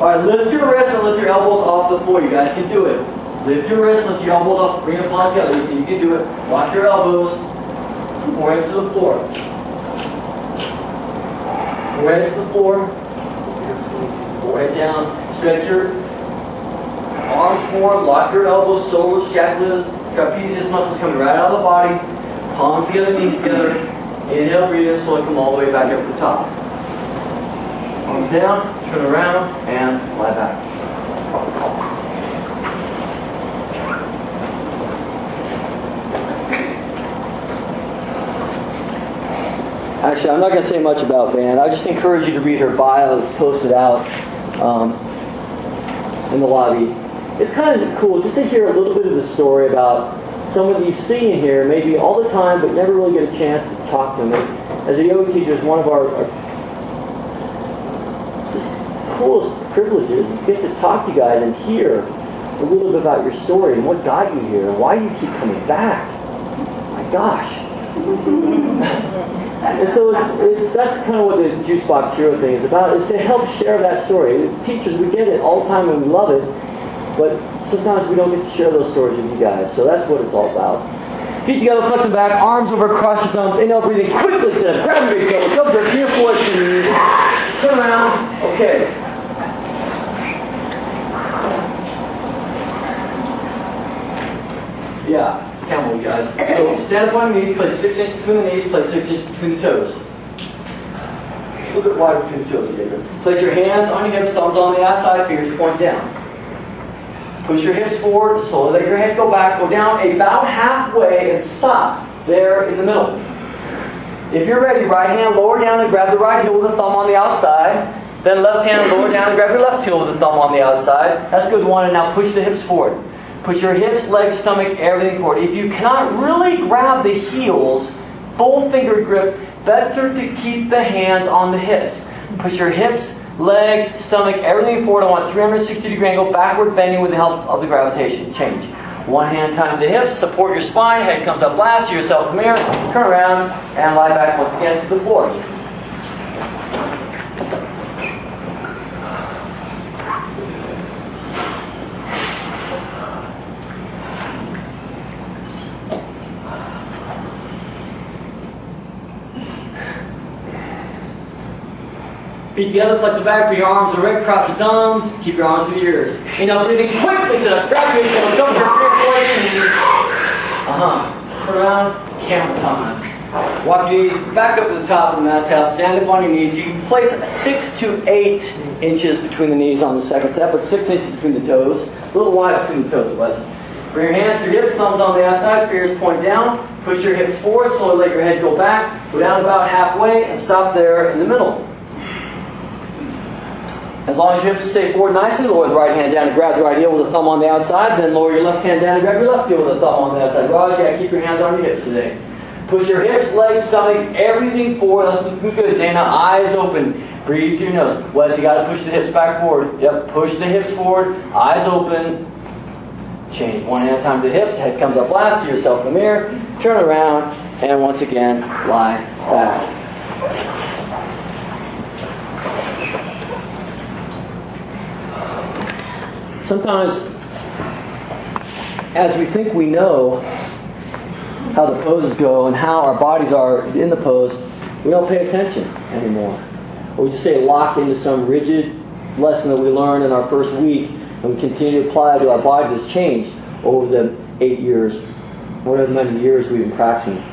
Alright, lift your wrists and lift your elbows off the floor. You guys can do it. Lift your wrists, lift your elbows off, bring your palms together. You can do it. Lock your elbows, forehead to the floor. Forehead to the floor. Forehead down, stretch your arms forward, lock your elbows, shoulders, scapula, trapezius muscles coming right out of the body. Palms together, knees together. Inhale, breathe in, slowly come all the way back up to the top. Arms down, turn around, and lie back. Actually, I'm not going to say much about Van. I just encourage you to read her bio that's posted out in the lobby. It's kind of cool just to hear a little bit of the story about someone that you see in here, maybe all the time, but never really get a chance to talk to them. As a yoga teacher, it's one of our just coolest privileges is to get to talk to you guys and hear a little bit about your story and what got you here and why you keep coming back. My gosh. And so that's kind of what the Juice Box Hero thing is about, is to help share that story. Teachers, we get it all the time and we love it, but sometimes we don't get to share those stories with you guys. So that's what it's all about. Feet together, flex them back, arms over, cross your thumbs, inhale, breathing quickly, sit up, grab your big toe, double grip, knee forward, knees, turn around, okay. Yeah. Camel, you guys. So stand up on your knees, place 6 inches between the knees, place 6 inches between the toes. A little bit wider between the toes, David. Place your hands on your hips, thumbs on the outside, fingers point down. Push your hips forward, slowly let your head go back, go down about halfway and stop there in the middle. If you're ready, right hand lower down and grab the right heel with the thumb on the outside. Then left hand lower down and grab your left heel with the thumb on the outside. That's good one, and now push the hips forward. Push your hips, legs, stomach, everything forward. If you cannot really grab the heels, full finger grip, better to keep the hands on the hips. Push your hips, legs, stomach, everything forward. I want 360-degree angle, backward bending with the help of the gravitation. Change. One hand time to the hips, support your spine, head comes up last, see yourself in the mirror, turn around, and lie back once again to the floor. Feet together, flex the back, bring your arms erect, cross your thumbs, keep your arms to your ears. Inhale, breathing quickly, sit up, grab your heel, jump your feet forward. Turn around, camel time. Walk your knees back up to the top of the mat, stand up on your knees. You can place 6 to 8 inches between the knees on the second set, but 6 inches between the toes. A little wide between the toes, Wes. Bring your hands to your hips, thumbs on the outside, fingers point down. Push your hips forward, slowly let your head go back. Go down about halfway and stop there in the middle. As long as your hips stay forward nicely, lower the right hand down and grab the right heel with the thumb on the outside. Then lower your left hand down and grab your left heel with the thumb on the outside. Raj, yeah, keep your hands on your hips today. Push your hips, legs, stomach, everything forward. That's looking good. Dana, eyes open. Breathe through your nose. Wes, you got to push the hips back forward. Yep, push the hips forward. Eyes open. Change. One hand time to the hips. Head comes up last. See yourself in the mirror. Turn around. And once again, lie back. Sometimes, as we think we know how the poses go and how our bodies are in the pose, we don't pay attention anymore. Or we just stay locked into some rigid lesson that we learned in our first week, and we continue to apply it to our body that's changed over the 8 years, whatever many years we've been practicing.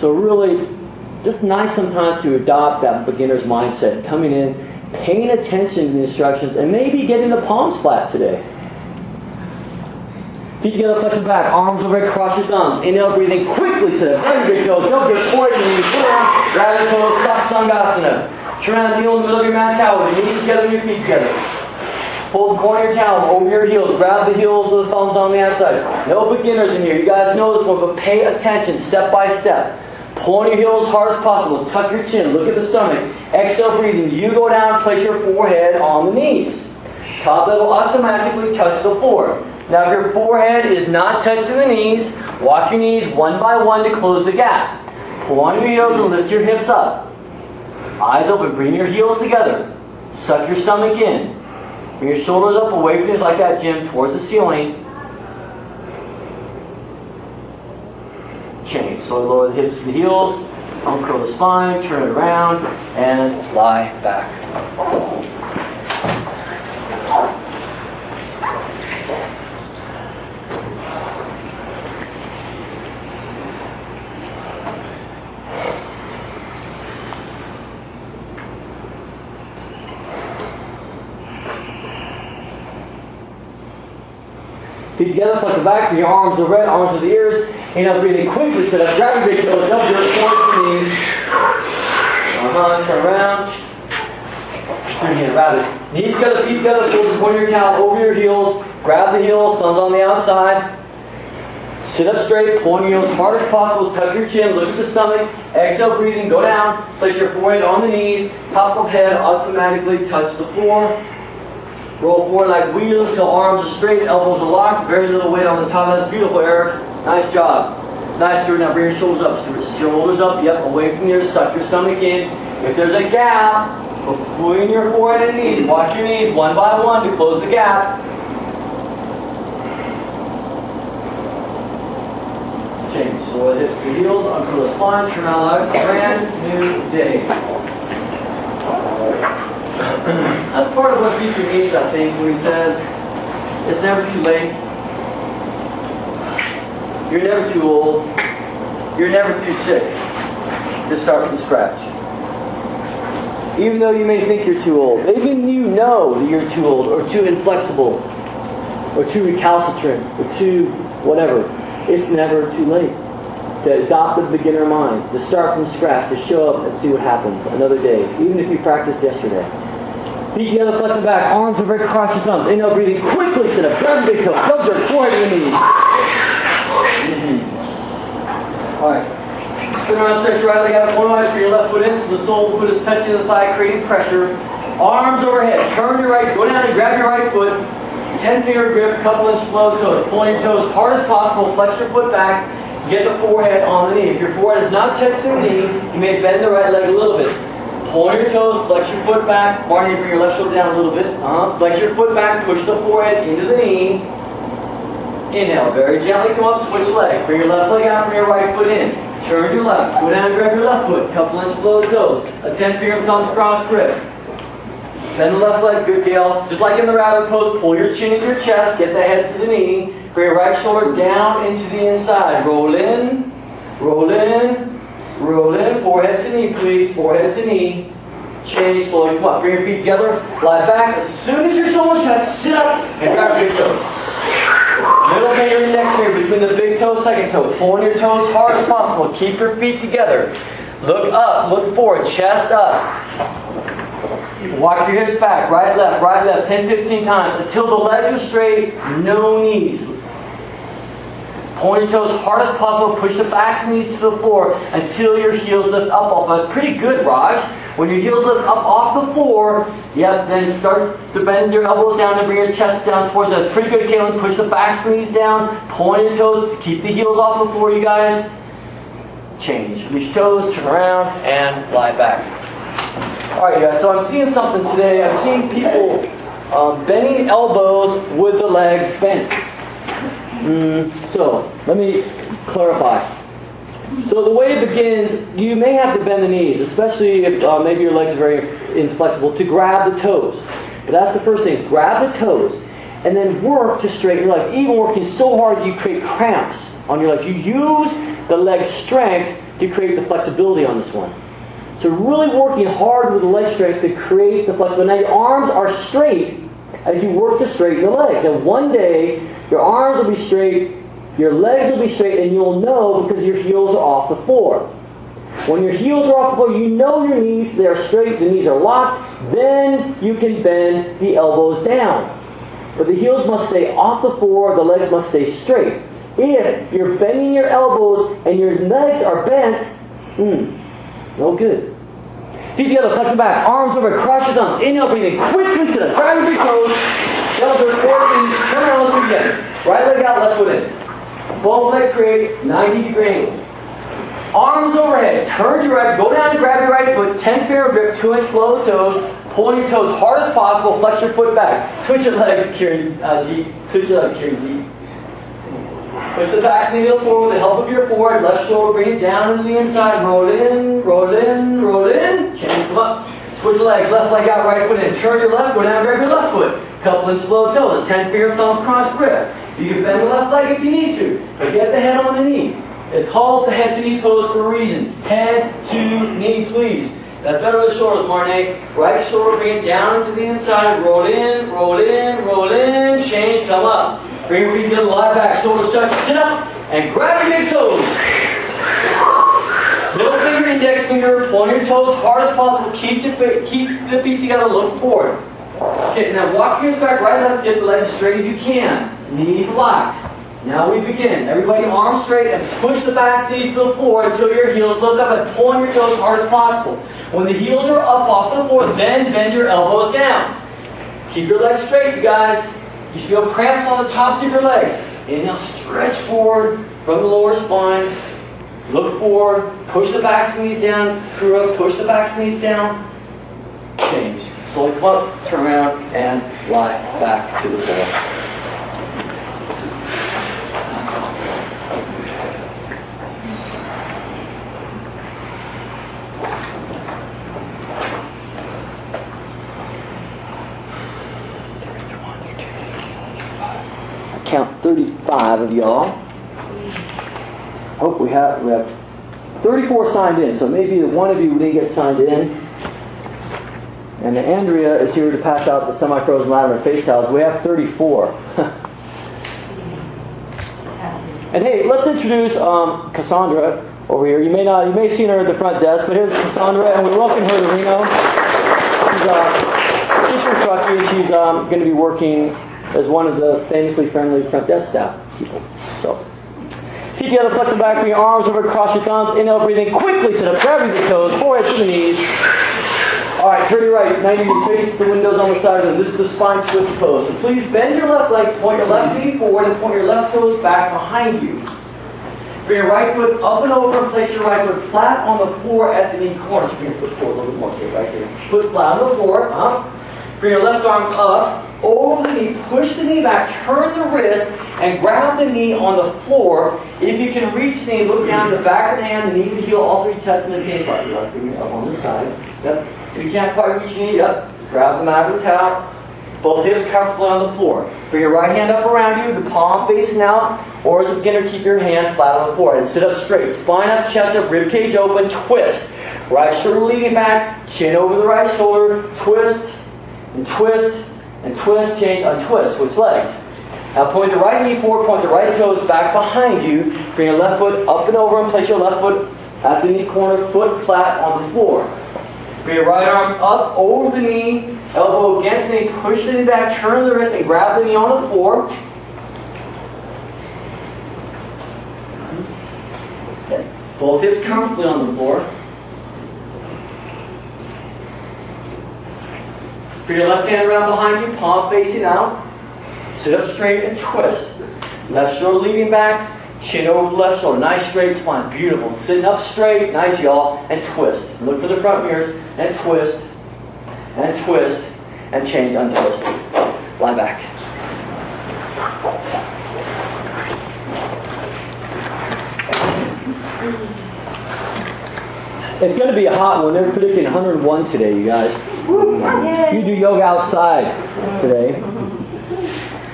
So really, just nice sometimes to adopt that beginner's mindset, coming in, paying attention to the instructions, and maybe getting the palms flat today. Feet together, flex them back, arms over, cross your thumbs. Inhale, breathing quickly, sit up. Very good, go. Jump your forward knees, turn around, grab the toes, stop Sangasana. Turn around, kneel in the middle of your mat towel with your knees together and your feet together. Pull the corner of your towel over your heels. Grab the heels with the thumbs on the outside. No beginners in here. You guys know this one, but pay attention step by step. Pull on your heels as hard as possible. Tuck your chin. Look at the stomach. Exhale, breathing. You go down, place your forehead on the knees. Top level automatically touch the floor. Now, if your forehead is not touching the knees, walk your knees one by one to close the gap. Pull on your heels and lift your hips up. Eyes open. Bring your heels together. Suck your stomach in. Bring your shoulders up away from you like that, Jim, towards the ceiling. Change. Slowly lower the hips to the heels. Uncurl the spine. Turn it around. And lie back. Feet together, flex the back, bring your arms to the red, arms to the ears. Inhale, breathing quickly, sit up, grab your big toes, jump your forward to the knees. Come on, turn around. Turn here, rabbit. Knees together, feet together, pull the point of your towel over your heels. Grab the heels, thumbs on the outside. Sit up straight, point your heels hard as possible, tuck your chin, look at the stomach. Exhale, breathing, go down. Place your forehead on the knees. Top of head automatically touch the floor. Roll forward like wheels until arms are straight, elbows are locked. Very little weight on the top. That's beautiful, Eric. Nice job. Nice, Stuart. Now bring your shoulders up. Stuart. Shoulders up, yep, away from here. Suck your stomach in. If there's a gap between your forehead and knees, watch your knees one by one to close the gap. Change. So hips to heels, under the spine, turn out like a brand new day. That's part of what Peter means, I think, when he says, it's never too late. You're never too old. You're never too sick to start from scratch. Even though you may think you're too old, even you know that you're too old, or too inflexible, or too recalcitrant, or too whatever, it's never too late to adopt the beginner mind, to start from scratch, to show up and see what happens another day, even if you practiced yesterday. Feet together, flex the back, arms over across your thumbs. Inhale, breathing quickly, sit up, grab the big toe, thumbs are forehead to the knees. Alright. Turn around, stretch your right leg out, one eye for your left foot in, so the sole of the foot is touching the thigh, creating pressure. Arms overhead, turn your right, go down and grab your right foot. 10-finger grip, couple inch flow toes. Pulling your toes hard as possible, flex your foot back, get the forehead on the knee. If your forehead is not touching the knee, you may bend the right leg a little bit. Pull your toes, flex your foot back. Barney, bring your left shoulder down a little bit. Flex your foot back, push the forehead into the knee. Inhale, very gently come up, switch legs. Bring your left leg out, bring your right foot in. Turn your left, go down and grab your left foot. Couple inch flow toes. A 10-finger thumbs cross grip. Bend the left leg, good Gail. Just like in the rabbit pose, pull your chin into your chest, get the head to the knee. Bring your right shoulder down into the inside. Roll in, roll in, roll in. Forehead to knee, please. Forehead to knee. Change slowly. Come up. Bring your feet together. Lie back. As soon as your shoulders touch, sit up and grab your big toe. Middle finger and index finger between the big toe, second toe. Pulling your toes hard as possible. Keep your feet together. Look up, look forward, chest up. Walk your hips back, right, left, 10, 15 times until the legs are straight, no knees. Point your toes hard as possible, push the backs and knees to the floor until your heels lift up off. That's pretty good, Raj. When your heels lift up off the floor, then start to bend your elbows down and bring your chest down towards us. Pretty good, Caitlin. Push the backs and knees down, point your toes, keep the heels off the floor, you guys. Change. Reach toes, turn around, and lie back. Alright, guys, so I'm seeing something today. I'm seeing people bending elbows with the legs bent. So, let me clarify. So the way it begins, you may have to bend the knees, especially if maybe your legs are very inflexible, to grab the toes. But that's the first thing. Grab the toes, and then work to straighten your legs. Even working so hard that you create cramps on your legs. You use the leg strength to create the flexibility on this one. So really working hard with the leg strength to create the flexibility. Now your arms are straight as you work to straighten the legs. And one day, your arms will be straight, your legs will be straight, and you'll know because your heels are off the floor. When your heels are off the floor, you know your knees, they're straight, the knees are locked, then you can bend the elbows down. But the heels must stay off the floor, the legs must stay straight. If you're bending your elbows and your legs are bent, no good. Feet together, flex the back, arms over, cross your thumbs. Inhale, breathing, quickly sit up, grab your big toes, elbows forward, turn around, let's do it again. Right leg out, left foot in. Both legs create 90-degree angle. Arms overhead, turn your right, go down and grab your right foot, 10-finger grip, 2-inch flow of toes, pulling your toes hard as possible, flex your foot back. Switch your legs, Kieran G. Switch your legs, Kieran G. Push the back knee forward with the help of your forehead. Left shoulder, bring it down into the inside. Roll in, roll in, roll in. Change them up. Switch the legs. Left leg out, right foot in. Turn your left, go down, grab your left foot. Couple inch flow toes. 10-finger thumbs cross grip. You can bend the left leg if you need to, but get the head on the knee. It's called the head to knee pose for a reason. Head to knee, please. That's better with the shoulders, Marnay. Right shoulder, bring it down into the inside. Roll in, roll in, roll in. Change, come up. Bring your feet together, lie back, shoulders touch, sit up, and grab your big toes. Middle finger, index finger, point your toes as hard as possible. Keep the feet together, look forward. Okay, now walk your heels back, right, left, get the legs as straight as you can. Knees locked. Now we begin. Everybody arms straight and push the back knees to the floor until your heels lift up and pulling your toes as hard as possible. When the heels are up off the floor, then bend your elbows down. Keep your legs straight, you guys. You should feel cramps on the tops of your legs. Inhale, stretch forward from the lower spine. Look forward. Push the back knees down. Crew up. Push the back knees down. Change. Slowly come up, turn around, and lie back to the floor. Count 35 of y'all. Hope we have 34 signed in, so maybe one of you didn't get signed in. And Andrea is here to pass out the semi-frozen lavender face towels. We have 34. And hey, let's introduce Cassandra over here. You may have seen her at the front desk, but here's Cassandra, and we welcome her to Reno. She's from Truckee, and she's going to be working as one of the famously friendly front desk staff people. So, feet together, flex the back of your arms over, cross your thumbs, inhale, breathing quickly, sit up, grabbing the toes, forehead to the knees. Alright, turn your right, 90 degrees, face the windows on the side of them. This is the spine twist pose. So please bend your left leg, point your left knee forward, and point your left toes back behind you. Bring your right foot up and over, and place your right foot flat on the floor at the knee corner. So bring your foot forward a little bit more, okay, right here. Foot flat on the floor, Bring your left arm up, over the knee, push the knee back, turn the wrist, and grab the knee on the floor. If you can reach the knee, look down the back of the hand, the knee, the heel, all three touch in the same spot. You left knee up on the side. Yep. If you can't quite reach the knee, up, grab the mat with the towel. Both hips comfortably on the floor. Bring your right hand up around you, the palm facing out, or as a beginner, keep your hand flat on the floor. And sit up straight. Spine up, chest up, ribcage open, twist. Right shoulder leaning back, chin over the right shoulder, twist, and twist, and twist, change, untwist. Switch legs. Now point the right knee forward, point the right toes back behind you. Bring your left foot up and over and place your left foot at the knee corner, foot flat on the floor. Bring your right arm up over the knee, elbow against the knee, push the knee back, turn the wrist, and grab the knee on the floor. Okay. Both hips comfortably on the floor. Bring your left hand around behind you, palm facing out. Sit up straight and twist. Left shoulder leaning back, chin over the left shoulder. Nice straight spine. Beautiful. Sitting up straight. Nice, y'all. And twist. Look for the front mirrors. And twist. And twist. And change, untwist. Lie back. It's going to be a hot one. They're predicting 101 today, you guys. You do yoga outside today.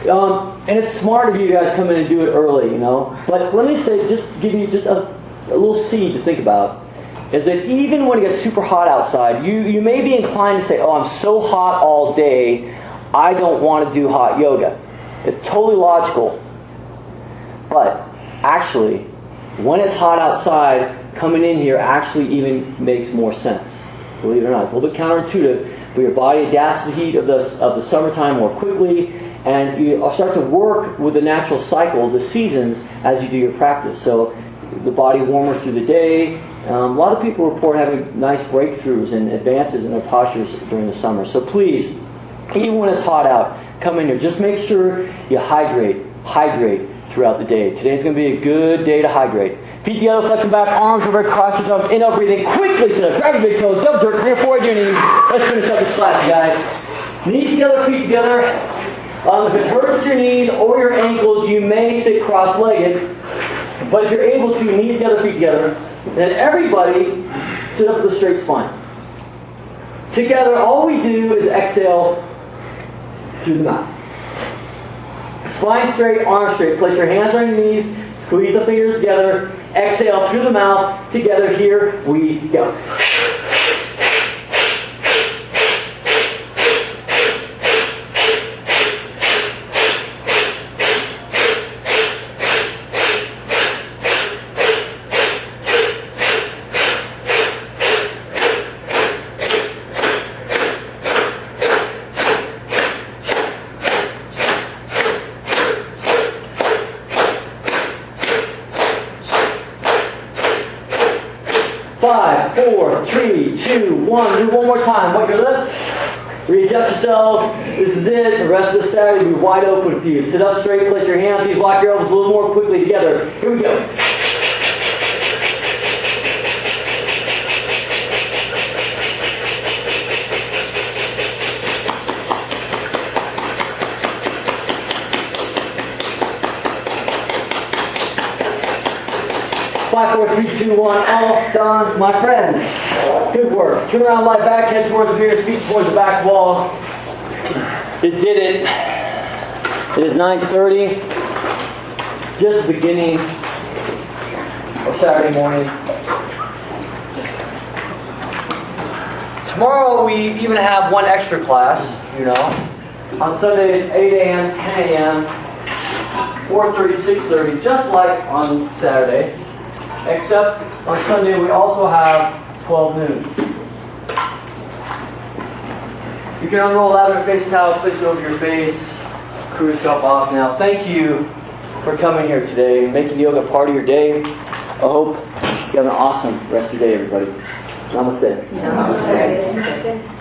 And it's smart of you guys to come in and do it early, you know. But let me say, just give you just a little seed to think about, is that even when it gets super hot outside, you may be inclined to say, oh, I'm so hot all day, I don't want to do hot yoga. It's totally logical. But actually, when it's hot outside, coming in here actually even makes more sense. Believe it or not. It's a little bit counterintuitive, but your body adapts to the heat of the summertime more quickly, and you start to work with the natural cycle of the seasons as you do your practice. So the body warmer through the day. A lot of people report having nice breakthroughs and advances in their postures during the summer. So please, even when it's hot out, come in here. Just make sure you hydrate throughout the day. Today's going to be a good day to hydrate. Feet together, flexing back, arms over, cross your thumbs, inhale, breathing quickly to the grab your big toes, double jerk, clear forward your knees. Let's finish up this class, guys. Knees together, feet together. If it hurts your knees or your ankles, you may sit cross-legged. But if you're able to, knees together, feet together, then everybody sit up with a straight spine. Together, all we do is exhale through the mouth. Spine straight, arms straight. Place your hands on your knees. Squeeze the fingers together. Exhale through the mouth. Together, here we go. 5, 4, 3, 2, 1. Do one more time. Wipe your lips. Readjust yourselves. This is it. The rest of the Saturday will be wide open for you. Sit up straight, place your hands, please lock your elbows a little more quickly together. Here we go. 5, 4, 3, 2, 1. All done, my friends. Good work. Turn around, lie back, head towards the mirror, feet towards the back wall. You did it. It is 9:30. Just the beginning of Saturday morning. Tomorrow we even have one extra class, you know. On Sundays, 8 a.m., 10 a.m., 4:30, 6:30, just like on Saturday. Except on Sunday we also have 12 noon. You can unroll out of your face towel, place it over your face, cool yourself off now. Thank you for coming here today and making yoga part of your day. I hope you have an awesome rest of your day, everybody. Namaste. Namaste.